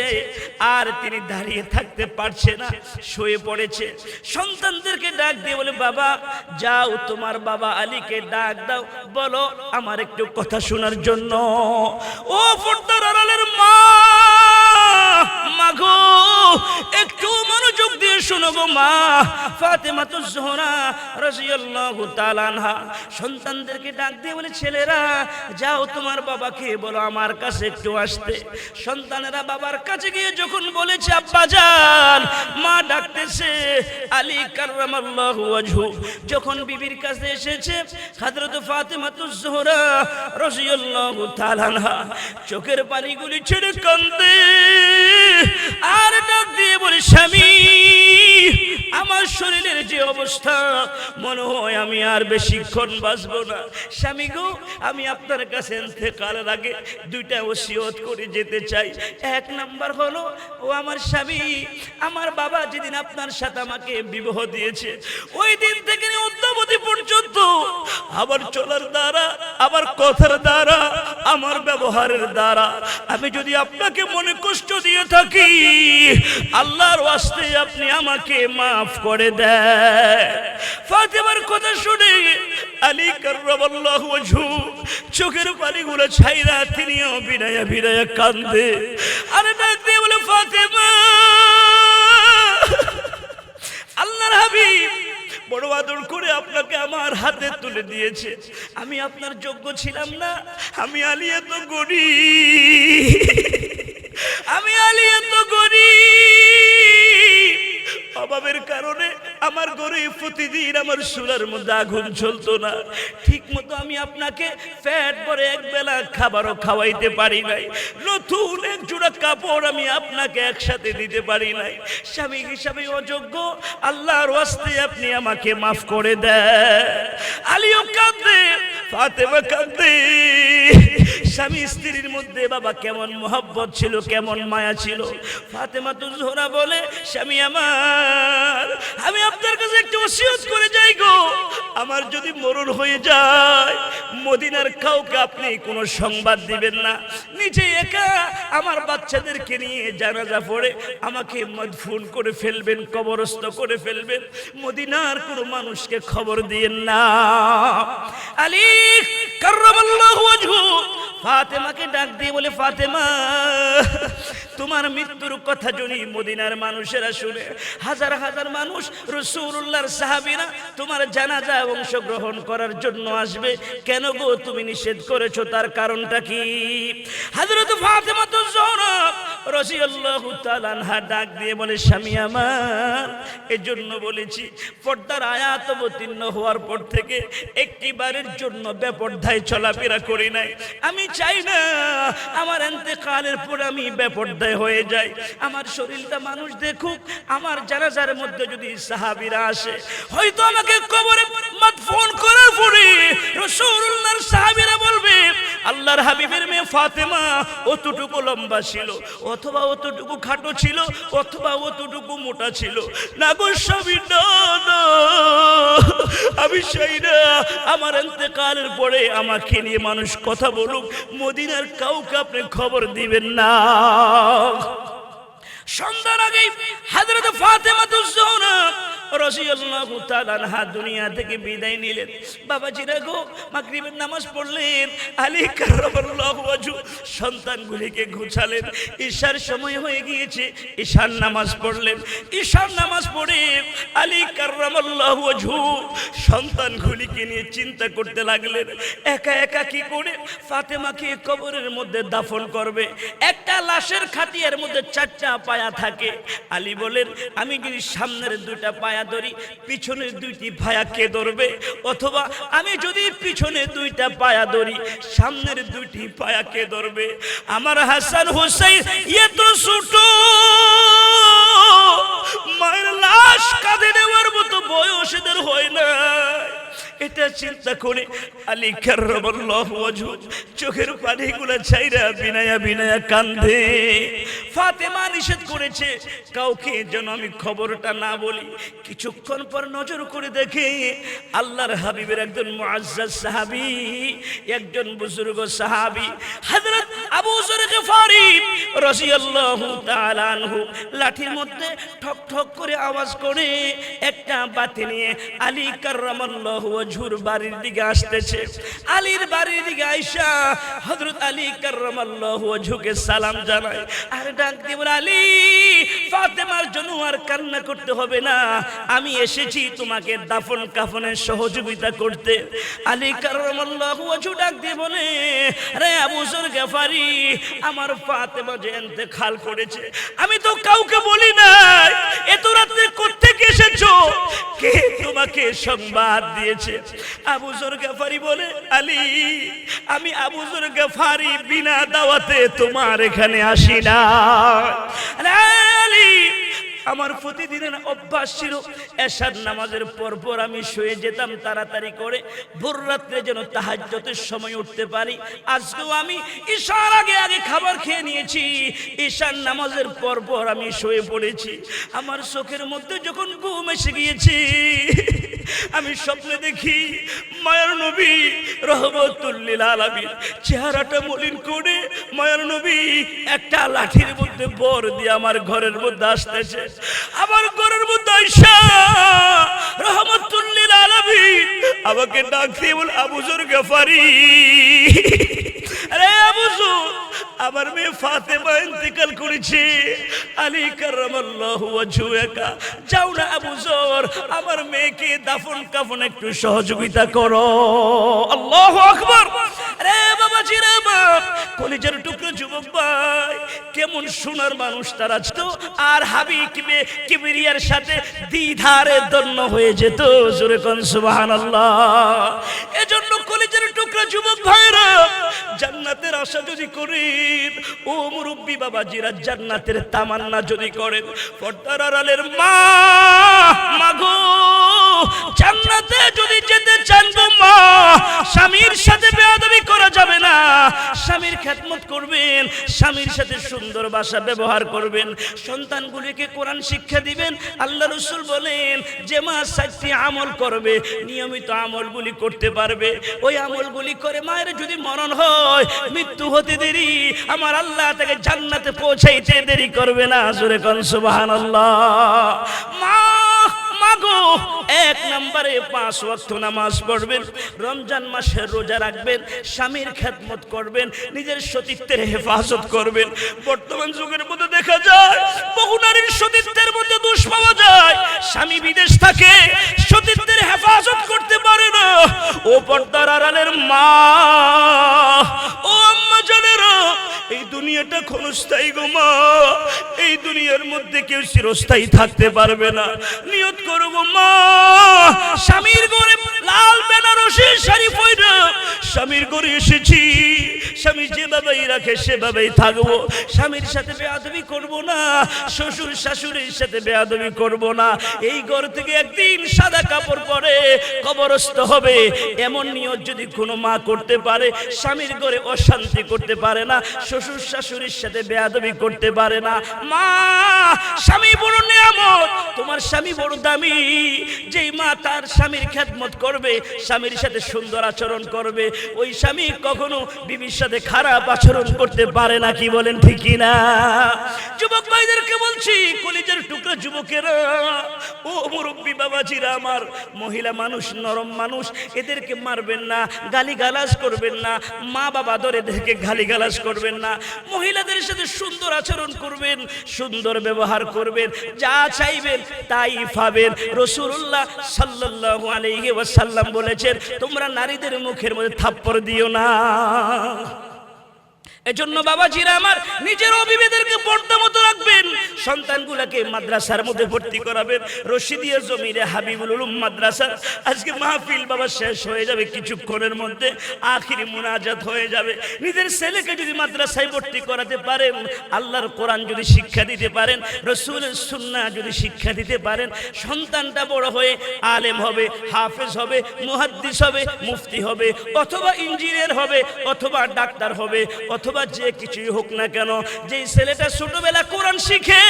আর তিনি দাঁড়িয়ে থাকতে পারছে না, শুয়ে পড়েছে। সন্তানদেরকে ডাক দিয়ে বলে, বাবা যাও তোমার বাবা আলীকে ডাক দাও, বলো আমার একটু কথা শোনার জন্য। ও পর্দার আড়ালের মা, মাগো একটু মনোযোগ দিয়ে শোনো গো মা। ফাতেমাতুজ জোহরা রাদিয়াল্লাহু তাআলা আনহা সন্তানদেরকে ডাক দিয়ে বলে, ছেলেরা যাও তোমার বাবাকে বলো আমার কাছে একটু আসতে। সন্তানেরা বাবার কাছে গিয়ে যখন বলেছে, আব্বা জান মা ডাকতেছে। আলী কাররামাল্লাহু ওয়াজহু যখন বিবির কাছে এসেছে, হযরত ফাতেমাতুজ জোহরা রাদিয়াল্লাহু তাআলা আনহা চোখের পানিগুলি ছেড়ে কাঁদে, আর ডাক দিয়ে বলে, স্বামী আমার শরীরের যে অবস্থা, মনে হয় আমি আর বেশিক্ষণ বাঁচবো না। স্বামী গো, আমি আপনার কাছে ইন্তেকালের আগে দুইটা ওসিয়ত করে যেতে চাই। এক নাম্বার হলো, ও আমার স্বামী, আমার বাবা যেদিন আপনার সাথে আমাকে বিবাহ দিয়েছে, ওই দিন থেকে অদ্যাবধি পর্যন্ত আমার চলার দ্বারা, আমার কথার দ্বারা, আমার ব্যবহারের দ্বারা আমি যদি আপনাকে মনে কষ্ট দিয়ে থাকি, আল্লাহর ওয়াস্তে আপনি আমাকে মাফ করে দেন। ফাতেমার কথা শুনে আলী কাররামাল্লাহু ওয়াজহু চোখের পানিগুলো ছাইরা তিনিও বিনায়া বিনায়া কান্দে, আর ডাক দিয়ে বলে, ফাতেমা আল্লাহর হাবিব বড় আদর করে আপনাকে আমার হাতে তুলে দিয়েছে। আমি আপনার যোগ্য ছিলাম না। আমি আলী এত গরিব, আমি আলী এত গরিব, অভাবের কারণে আমার ঘরে প্রতিদিন আমার চুলার মধ্যে আগুন জ্বলতো না। ঠিক মতো আমি আপনাকে পেট ভরে এক বেলা খাবারও খাওয়াইতে পারি নাই। নতুন এক জোড়া কাপড় আমি আপনাকে একসাথে দিতে পারি নাই। স্বামী হিসাবে অযোগ্য, আল্লাহর ওয়াস্তে আপনি আমাকে মাফ করে দেন। আলীও কাঁদে, ফাতেমা কাঁদে। স্বামী স্ত্রীর মধ্যে বাবা কেমন মোহাব্বত ছিল, কেমন মায়া ছিল। ফাতেমা তো জোহরা বলে, স্বামী আমার, আমি আপনার কাছে একটা ওসিয়ত করে যাই গো, আমার যদি মরণ হয়ে যায় মদিনার কাউকে আপনি কোনো সংবাদ দিবেন না, নিজে একা আমার বাচ্চাদেরকে নিয়ে জানাজা পড়ে আমাকে মদফুন করে ফেলবেন, কবরস্থ করে ফেলবেন, মদিনার কোনো মানুষকে খবর দিয়েন না। আলী কাররামাল্লাহু ওয়াজহু ফাতেমাকে ডাক দিয়ে বলে, ফাতেমা, তোমার মৃত্যুর কথা যদি মদিনার মানুষেরা শুনে, হাজার হাজার মানুষ রাসূলুল্লাহর সাহাবীরা তোমার জানাজা অংশগ্রহণ করার জন্য আসবে, কেন গো তুমি নিষেধ করেছো, তার কারণটা কি? হযরত ফাতেমা তো জোহরা রাদিয়াল্লাহু তাআলা আনহা ডাক দিয়ে বলে, স্বামী আমার, এজন্য বলেছি পর্দার আয়াত অবতীর্ণ হওয়ার পর থেকে একটি বারের জন্য বেপরদায় চলাফেরা করি নাই। আমি চাই না আমার ইন্তেকালের পর আমি বেপরদায় হয়ে যাই। আমার শরীরটা মানুষ দেখুক, আমার জানাজার মধ্যে যদি সাহাবীরা আসে, হয়তো আমাকে কবরে মদফুন করার পরে রাসূলুল্লাহর সাহাবীরা বলবে, আল্লাহর হাবিবের মেয়ে ফাতেমা অতটুকু লম্বা ছিল, অথবা অতটুকু খাটো ছিল, অথবা অতটুকু মোটা ছিল। না গো স্বামী, না, আমি চাই না আমার ইন্তেকালের পরে আমাকে নিয়ে মানুষ কথা বলুক, মদিনার কাউকে আপনি খবর দিবেন না। সন্ধ্যার আগেই হযরত ফাতেমা জোহরা রাদিয়াল্লাহু তাআলা আনহা দুনিয়া থেকে বিদায় নিলেন। বাবাজিরা গো, মাগরিবের নামাজ পড়লেন, আলী কাররামাল্লাহু ওয়াজহু সন্তানগুলিকে গোছালেন। ঈশার সময় হয়ে গিয়েছে, ঈশার নামাজ পড়লেন। ঈশার নামাজ পড়ে আলী কাররামাল্লাহু ওয়াজহু সন্তানগুলিকে নিয়ে চিন্তা করতে লাগলেন, একা একা কি করে ফাতেমাকে কবরের মধ্যে দাফন করবে। একটা লাশের খাটিয়ার মধ্যে চারটা পায়া থাকে। আলী বলেন, আমি যদি সামনের দুইটা পায়া ধরি, পিছনের দুইটি পায়া কে ধরবে? অথবা আমি যদি পিছনে দুইটা পায়া ধরি, সামনের দুইটি পায়া কে ধরবে? আমার হাসান হোসেন এত ছোট, মায়ের লাশ কাঁধে নেওয়ার মতো বয়স এদের হয় না। এটা চিন্তা করে আলী কাররামাল্লাহু ওয়াজহু চোখের পানিগুলো ছাইরা বিনায়া বিনায়া কান্দে। ফাতেমা নিষেধ করেছে কাউকে যেন আমি খবরটা না বলি। কিছুক্ষণ পর নজর করে দেখে আল্লাহর হাবিবের একজন মুআজ্জাজ সাহাবী, একজন বুজুর্গ সাহাবী হযরত আবু যর গফারি রাদিয়াল্লাহু তাআলা আনহু লাঠির মধ্যে ঠক ঠক করে আওয়াজ করে একটা বাতি নিয়ে আলী কাররামাল্লাহু ওয়াজহুর বাড়ির দিকে আসতেছে। আলীর বাড়ির দিকে আয়েশা হযরত আলী কাররামাল্লাহু ওয়াজহুকে সালাম জানায় আর ডাক দিয়ে বলে, আলী, ফাতেমার জন্য আর কান্না করতে হবে না, আমি এসেছি তোমাকে দাফন কাফনের সহযোগিতা করতে। আলী কাররামাল্লাহু ওয়াজহু ডাক দিয়ে বলে, আরে আবু যর গফারি, আমার ফাতেমা যে ইন্তেকাল করেছে আমি তো কাউকে বলি নাই, এত রাতে কোত্থেকে এসেছো, কে তোমাকে সংবাদ দিয়েছে? আবু যর গফারি বলে, আলী, আমি আবু যর গফারি বিনা দাওয়াতে তোমার এখানে আসি না। আলী, আমার প্রতিদিনের অভ্যাস ছিল এশার নামাজের পর পর আমি শুয়ে যেতাম তাড়াতাড়ি করে, ভোর রাত্রে যেন তাহাজ্জুদের সময় উঠতে পারি। আজকেও আমি ঈশার আগে আগে খাবার খেয়ে নিয়েছি, ঈশার নামাজের পর পর আমি শুয়ে পড়েছি। আমার চোখের মধ্যে যখন ঘুম এসে গিয়েছে, আমি স্বপ্নে দেখি মায়ার নবী রহমতুল লিল আলামিন চেহারাটা মলিন করে মায়ার নবী একটা লাঠির মধ্যে বর দিয়ে আমার ঘরের মধ্যে আসতেছে। আমার ঘরের মধ্যে আয়েশা রহমতুল লিল আলামিন আমাকে ডাক দিয়ে বলে, আবু যর গফারি, আরে আবু যর, আমার মেয়ে ফাতেমা ইন্তেকাল করেছে। আলী কারামাল্লাহু ওয়াজহুকা, যাও না আবু যর, আমার মেয়েকে দাফন কাফন একটু সহযোগিতা করো। আল্লাহু আকবার। রে বাবাজি রে বাপ, কলিজার টুকরো যুবক ভাই, কেমন সোনার মানুষ তারা তো, আর হাবিবে কিবরিয়ার সাথে দ্বিধারে দন্য হয়ে যেত। জোরে কোন সুবহানাল্লাহ। এজন্য কলিজার টুকরো যুবক ভাইরা, জান্নাতের আশা যদি করেন, ও মুরব্বী বাবাজিরা, জান্নাতের তামান্না যদি করেন, পর্দার আড়ালের মা, মাগো জান্নাতে যদি যেতে চান গো মা, স্বামীর সাথে বেয়াদবি করা যাবে না। স্বামীর খেদমত করবেন, স্বামীর সাথে সুন্দর ভাষা ব্যবহার করবেন, সন্তানগুলিকে কোরআন শিক্ষা দিবেন। আল্লাহ রাসূল বলেন, যে মা 4টি আমল করবে, নিয়মিত আমলগুলি করতে পারবে, ওই আমলগুলি করে মায়ের যদি মরণ হয়, মৃত্যু হতে দেরি, আমার আল্লাহ তাকে জান্নাতে পৌঁছাইতে দেরি করবে না। জোরে কোন সুবহানাল্লাহ। মা, মাগো, 1 নম্বরে 5 ওয়াক্ত নামাজ পড়বেন, রমজান মাসে রোজা রাখবেন, স্বামীর খেদমত করবেন, নিজের সতীত্বের হেফাজত করবেন। বর্তমান যুগের মধ্যে দেখা যায় বহু নারীর সতীত্বের মধ্যে দোষ পাওয়া যায়। স্বামী বিদেশ থাকে, সতীত্বের হেফাজত করতে পারে না। ও পর্দার আড়ালের মা, ও আম্মা জানেরা, এই দুনিয়াটা ক্ষণস্থায়ী গো মা, এই দুনিয়ার মধ্যে কেউ চিরস্থায়ী থাকতে পারবে না। নিয়ত করো গো মা, স্বামীর ঘরে লাল বেনারসি শাড়ি পরে স্বামীর ঘরে এসেছি, স্বামী যেভাবেই রাখে সেভাবেই থাকবো, স্বামীর সাথে বেয়াদবি করব না, শ্বশুর শাশুড়ির সাথে বেয়াদবি করব না। এই ঘর থেকে একদিন সাদা কাপড় পরে কবরস্থ হবে, এমন নিয়ত যদি কোনো মা করতে পারে, স্বামীর ঘরে অশান্তি করতে পারে না, শ্বশুর শাশুড়ির সাথে বেয়াদবি করতে পারে না। মা, স্বামী বড় নিয়ামত, তোমার স্বামী বড় দামি। যেই মা তার স্বামীর খেদমত করবে, স্বামীর সাথে সুন্দর আচরণ করবে, ওই স্বামী কখনো বিবির সাথে খারাপ আচরণ করতে পারে না। কি বলেন ঠিক কি না? যুবক ভাইদেরকে বলছি, কলিজার টুকরা যুবকেরা, ও মুরব্বী বাবাজিরা আমার, মহিলা মানুষ, নরম মানুষ, এদেরকে মারবেন না, গালিগালাজ করবেন না, মা বাবা ধরে এদেরকে গালিগালাজ করবেন না। মহিলাদের সাথে সুন্দর আচরণ করবেন, সুন্দর ব্যবহার করবেন, যা চাইবেন তাই পাবেন। রাসূলুল্লাহ সাল্লাল্লাহু আলাইহি ওয়াসাল্লাম বলেছেন, তোমরা নারীদের মুখের মধ্যে থাপ্পড় দিও না। এজন্য বাবাজিরা আমার, নিজের অভিভাবকদেরকে পর্দা মতো রাখবেন, সন্তানগুলোকে মাদ্রাসার মধ্যে ভর্তি করাবেন। রশিদিয়া জমিরে হাবিবুল উলুম মাদ্রাসা, আজকে মাহফিল বাবা শেষ হয়ে যাবে কিছুক্ষণের মধ্যে, আখিরি মুনাজাত হয়ে যাবে। নিজের ছেলেকে যদি মাদ্রাসায় ভর্তি করাতে পারেন, আল্লাহর কোরআন যদি শিক্ষা দিতে পারেন, রাসূলের সুন্নাহ যদি শিক্ষা দিতে পারেন, সন্তানটা বড় হয়ে আলেম হবে, হাফেজ হবে, মুহাদ্দিস হবে, মুফতি হবে, অথবা ইঞ্জিনিয়ার হবে, অথবা ডাক্তার হবে, অথবা যে কিছুই হোক না কেন, যেই ছেলেটা ছোটবেলা কোরআন শিখে,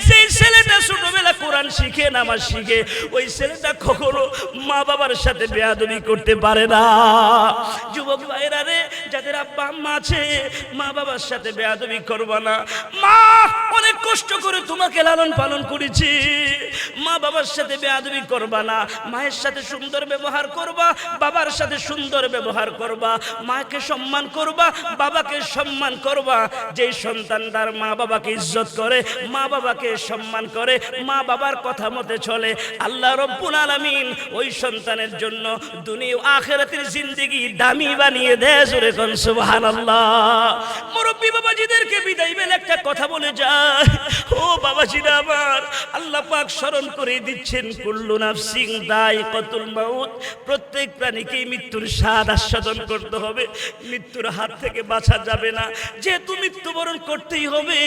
যেই ছেলেটা ছোটবেলা কোরআন শিখে, নামাজ শিখে, ওই ছেলেটা কখনো মা বাবার সাথে বেয়াদবি করতে পারে না। যুবক ভাইরা রে, যাদের আব্বা আম্মা আছে, মা বাবার সাথে বেয়াদবি করবা না। মা অনেক কষ্ট করে তোমাকে লালন পালন করেছি, মা বাবার সাথে বেয়াদবি করবা না। মায়ের সাথে সুন্দর ব্যবহার করবা, বাবার সাথে সুন্দর ব্যবহার করবা, মাকে সম্মান করবা, বাবাকে সম্মান করবা। যে সন্তান তার মা বাবাকে ইজ্জত করে, মা বাবাকে সম্মান করে, মা বাবার কথা মতে চলে, আল্লাহ রব্বুল আলামিন ওই সন্তানের জন্য দুনিয়া ও আখিরাতের জিন্দেগি দামি বানিয়ে দেয়। জোরে কোন সুবহানাল্লাহ। মুরব্বী বাবাজিদেরকে বিদায় বেলা একটা কথা বলে যায়, ও বাবাজিরা আমার, আল্লাহ পাক স্মরণ করে দিচ্ছেন, কুল্লু নাফসিন যায়িকাতুল মাউত, প্রত্যেক প্রাণীকে মৃত্যুর স্বাদ আস্বাদন করতে হবে, মৃত্যুর হাত থেকে বাঁচা যাবে না। যেহেতু মৃত্যুবরণ করতেই হবে,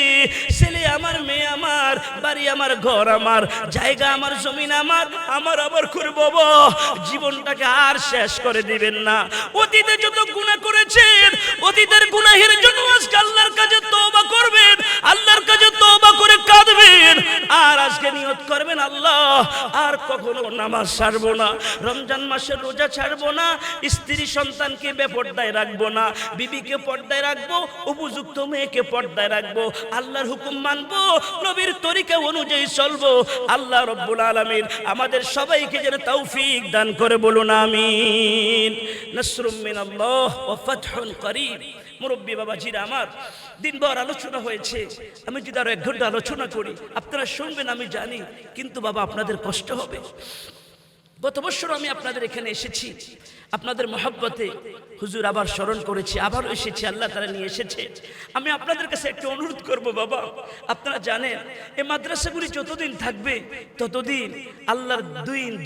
ছেলে আমার, মেয়ে আমার, বাড়ি আমার, ঘর আমার, জায়গা আমার, জমিন আমার, আমার আবার করে বাবা, জীবনটাকে আর শেষ করে দিবেন না। অতীতে যত গুনাহ করেছেন, অতীতের গুনাহের জন্য আজকে আল্লাহর কাছে তওবা করবেন, আল্লাহর কাছে তওবা করে কাঁদবেন, আর আজকে নিয়ত করবেন, আল্লাহ আর কখনো নামাজ ছাড়বো না, রমজান মাসের রোজা ছাড়বো না, স্ত্রী সন্তানকে বেপরদায় রাখবো না, বিবিকে পর্দায় রাখবো, উপযুক্ত মেয়েকে পর্দায় রাখবো, আল্লাহর হুকুম মানবো, নবীর তরিকা অনুযায়ী চলবো। আল্লাহ রব্বুল আলামিন আমাদের সবাইকে যেন তৌফিক দান করে, বলুন আমিন। নাসরুম মিনাল্লাহ ওয়া ফাতহুন করিব। মুরব্বী বাবাজিরা আমার, দিনভর আলোচনা হয়েছে, আমি যদি আরো 1 ঘন্টা আলোচনা করি আপনারা শুনবেন আমি জানি, কিন্তু বাবা আপনাদের কষ্ট হবে। গত বছর আমি আপনাদের এখানে এসেছি, আপনাদের মহব্বতে হুজুর আবার স্মরণ করেছি, আবারও এসেছি, আল্লাহ তাআলা নিয়ে এসেছে। আমি আপনাদের কাছে একটু অনুরোধ করব বাবা, আপনারা জানেন এই মাদ্রাসাগুলি যতদিন থাকবে ততদিন আল্লাহর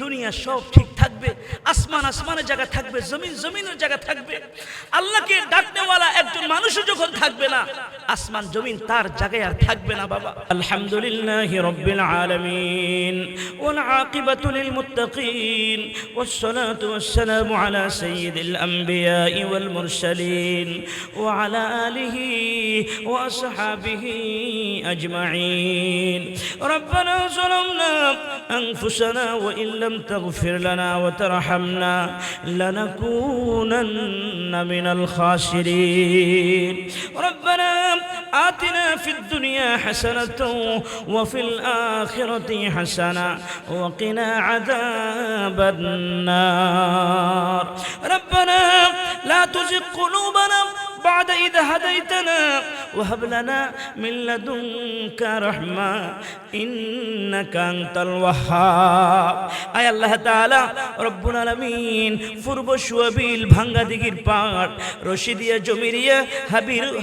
দুনিয়া সব ঠিক থাকবে, আসমান আসমানের জায়গা থাকবে, জমিন জমিনের জায়গা থাকবে। আল্লাহকে ডাকনেওয়ালা একজন মানুষও যখন থাকবে না, আসমান জমিন তার জায়গায় আর থাকবে না বাবা। আলহামদুলিল্লাহি রাব্বিল আলামিন ওয়াল আকিবাতু লিল মুত্তাকিন ওয়াস সালাতু ওয়াস সালামু আলা সাইয়্যিদিল আমবিয়াই ওয়াল মুরসালিন ওয়া আলা আলিহি ওয়া আসহাবিহি আজমাইন। রব্বানা যালামনা আনফুসানা ওয়া ইন লাম তাগফির লানা ওয়া তারহামনা লানাকুনান্না মিনাল খাসিরিন। রব্বানা آتنا في الدنيا حسنة وفي الآخرة حسنة وقنا عذاب النار. ربنا لا تزغ قلوبنا بعد إذ هديتنا وهب لنا من لدنك رحمة إنك أنت الوهاب. أي الله تعالى رب العالمين ফুরব সুয়াবিল ভাঙ্গা দিঘির পাড় রশিদিয়া জমিরিয়া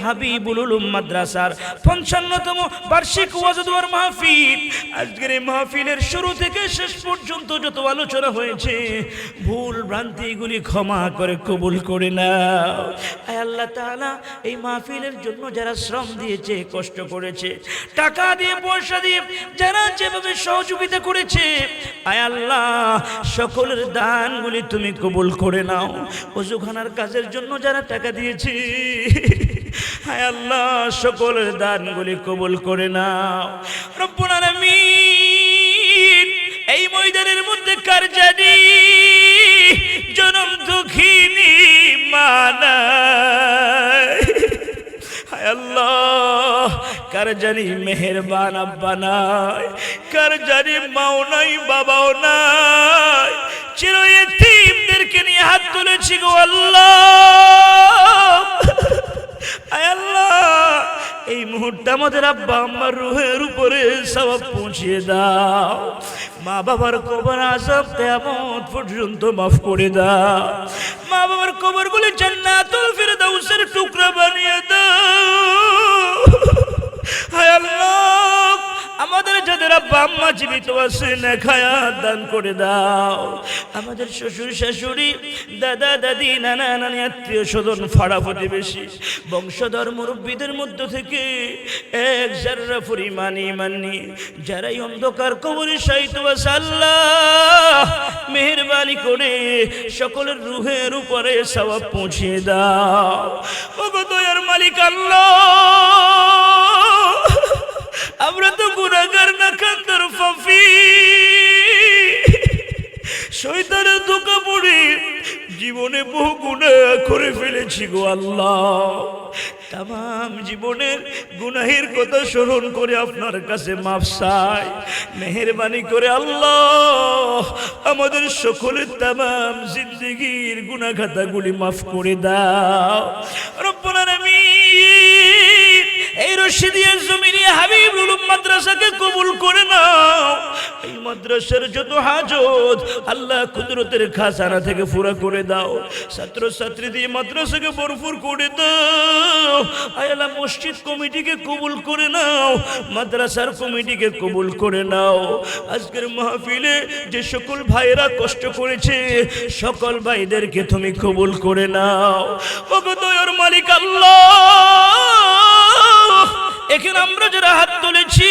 হাবিবুল উলুম মাদ্রাসার 55তম বার্ষিক ওয়াজদুয়ার মাহফিল। আজকের এই মাহফিলের শুরু থেকে শেষ পর্যন্ত যত আলোচনা হয়েছে ভুল ভ্রান্তিগুলি ক্ষমা করে কবুল করে নাও। আয় আল্লাহ তাআলা এই মাহফিলের জন্য যারা শ্রম দিয়েছে, কষ্ট করেছে, টাকা দিয়ে পয়সা দিয়ে যারা যেভাবে সহযোগিতা করেছে, আয় আল্লাহ সকলের দানগুলি তুমি কবুল করে নাও। ওযুখানার কাজের জন্য যারা টাকা দিয়েছে, আয় আল্লাহ সকলের দানগুলি কবুল করে নাও। রব্বুল আলামিন এই ময়দানের মধ্যে কার জানি জনম দুঃখিনী মানায়, হায় আল্লাহ কার জানি মেহেরবান আব্বা নাই, কার জানি মাও নাই বাবাও নাই, চির ইতিমদেরকে নিয়ে হাত তুলেছি গো আল্লাহ। আয় আল্লাহ এই মুহূর্তে আমাদের আব্বা আম্মার রুহের উপরে সওয়াব পৌঁছিয়ে দাও, মা বাবার কবর আযাব কিয়ামত পর্যন্ত মাফ করে দাও, মা বাবার কবরগুলি জান্নাতুল ফিরদাউসের টুকরা বানিয়ে দাও। হায় আল্লাহ আমাদের যাদের আব্বা আম্মা জীবিত আছে নেক হায়াত দান করে দাও। আমাদের শ্বশুর শাশুড়ি, দাদা দাদি, নানা নানি, আত্মীয় স্বজন, পাড়া প্রতিবেশী, বংশধর মুরব্বীদের মধ্য থেকে এক জাররা পরিমাণ ঈমান নিয়ে যারাই অন্ধকার কবরে শায়িত আছে, আল্লাহ মেহেরবানি করে সকলের রুহের উপরে সওয়াব পৌঁছিয়ে দাও। ওগো দয়ার মালিক আল্লাহ, আমরা তো গুনাহগার না কান্দার ফাফি, শয়তানের ধোঁকা পড়ে জীবনে বহু গুনাহ করে ফেলেছি গো আল্লাহ। তামাম জীবনের গুনাহের কথা স্মরণ করে আপনার কাছে মাফ চাই, মেহেরবানি করে আল্লাহ আমাদের সকলের তামাম জিন্দেগির গুনাহ খাতাগুলি মাফ করে দাও। রব্বুল আলামিন এই রশিদিয়া জমিনিয়া হাবিবুল উলুম মাদ্রাসাকে কবুল করে নাও। এই মাদ্রাসার যত হাজত আল্লাহ কুদরতের খাজানা থেকে পুরা করে দাও, ছাত্র ছাত্রী দিয়ে মাদ্রাসাকে ভরপুর করে দাও। আয় আল্লাহ মসজিদ কমিটিকে কবুল করে নাও, মাদ্রাসার কমিটিকে কবুল করে নাও। আজকের মাহফিলে যে সকল ভাইয়েরা কষ্ট করেছে সকল ভাইদেরকে তুমি কবুল করে নাও। ওগো দয়ার মালিক আল্লাহ, এখানে আমরা যারা হাত তুলেছি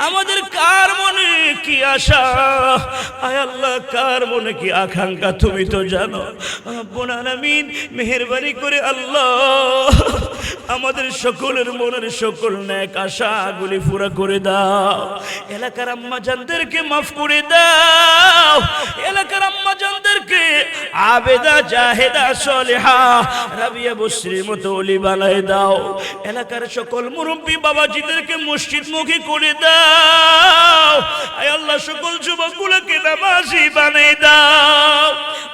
আমাদের কার মনে কি আশা, আয় আল্লাহ কার মনে কি আকাঙ্ক্ষা তুমি তো জানো। রব্বুল আলামিন মেহেরবানি করে আল্লাহ আমাদের সকলের মনের সকল নেক আশাগুলি পুরা করে দাও। এলাকার আম্মা জানদেরকে মাফ করে দাও, এলাকার আম্মা জানদেরকে আবেদা জাহেদা সলিহা রাবিয়া বসরির মতো ওলি বানায় দাও। এলাকার সকল মুরব্বী বাবাজিদেরকে মসজিদমুখী করে দাও। আয় আল্লাহ সকল যুবকগুলোকে নামাজি বানায় দাও।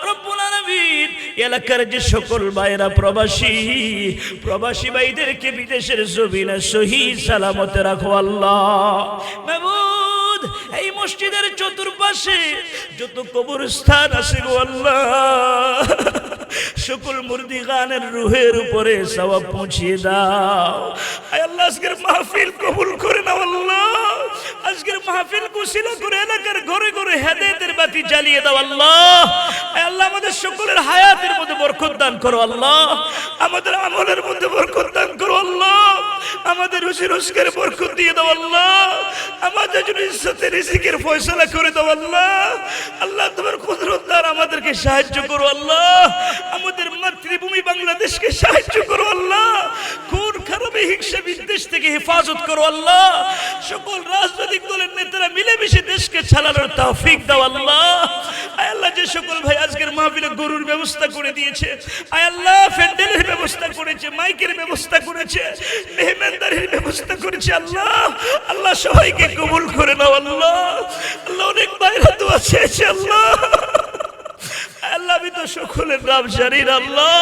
রব্বুল আলামিন এলাকার যে সকল ভাইরা প্রবাসী, প্রবাসী ভাইদেরকে বিদেশের জমিনে সহি সালামতে রাখো আল্লাহ। মাবুদ, এই মসজিদের চতুর্পাশে যত কবরস্থান আছে গো আল্লাহ, সকল মুর্দিগানের রুহের উপরে সওয়াব পৌঁছিয়ে দাও। আয় আল্লাহ, আজকের মাহফিল কবুল করে নাও আল্লাহ। আজকের মাহফিল কুশিলা করে এলাকার ঘরে ঘরে হেদায়েতের বাতি জ্বালিয়ে দাও আল্লাহ। আয় আল্লাহ, আমাদের সকলের হায়াতের মধ্যে বরকত দান করো আল্লাহ। আমাদের আমলের মধ্যে বরকত দান করো আল্লাহ। আমাদের রুজি রোজগার বরকত দিয়ে দাও আল্লাহ। আমাদের জন্য ইজ্জতের রিজিকের ফয়সালা করে দাও আল্লাহ। আল্লাহ, তোমার কুদরত দ্বারা আমাদেরকে সাহায্য করো আল্লাহ। আমাদের মাতৃভূমি বাংলাদেশকে সাহায্য করো আল্লাহ। খুন খারাপি হিংসা বিদ্বেষ থেকে হেফাজত করো আল্লাহ। সকল রাজনৈতিক দলের নেতারা মিলেমিশে দেশকে চালানোর তৌফিক দাও আল্লাহ। আয় আল্লাহ, যে সকল ভাই আজকের মাহফিলে গরুর ব্যবস্থা করে দিয়েছে, আয় আল্লাহ প্যান্ডেলের ব্যবস্থা করেছে, মাইকের ব্যবস্থা করেছে, মেহমানদারির ব্যবস্থা করেছে আল্লাহ। আল্লাহ, সবাইকে কবুল করে নাও আল্লাহ। আল্লাহ, অনেক ভাইরা দোয়া চেয়েছে আল্লাহ। আল্লাহ, আমি তো সকলের নাম জানি না আল্লাহ।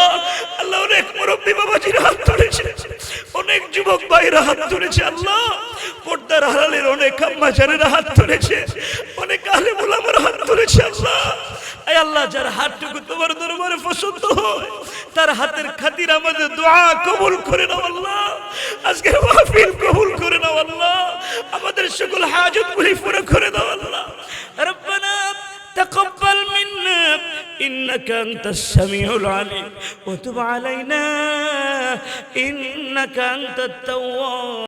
আল্লাহ, অনেক মুরব্বী বাবাজির হাত ধরেছে, অনেক যুবক ভাইরা হাত ধরেছে আল্লাহ। পর্দার আড়ালের অনেক আম্মা জানেরা হাত ধরেছে, অনেক আলেম ওলামারা হাত ধরেছে আল্লাহ। আয় আল্লাহ, যার হাতটুকু তোমার দরবারে পছন্দ হয়, তার হাতের খাতির আমাদের দোয়া কবুল করে নাও আল্লাহ। আজকের মাহফিল কবুল করে নাও আল্লাহ। আমাদের সকল হাজতগুলি পুরো করে দাও আল্লাহ। রব্বানা تقبل منا إنك أنت السميع العليم وتب علينا إنك أنت التواب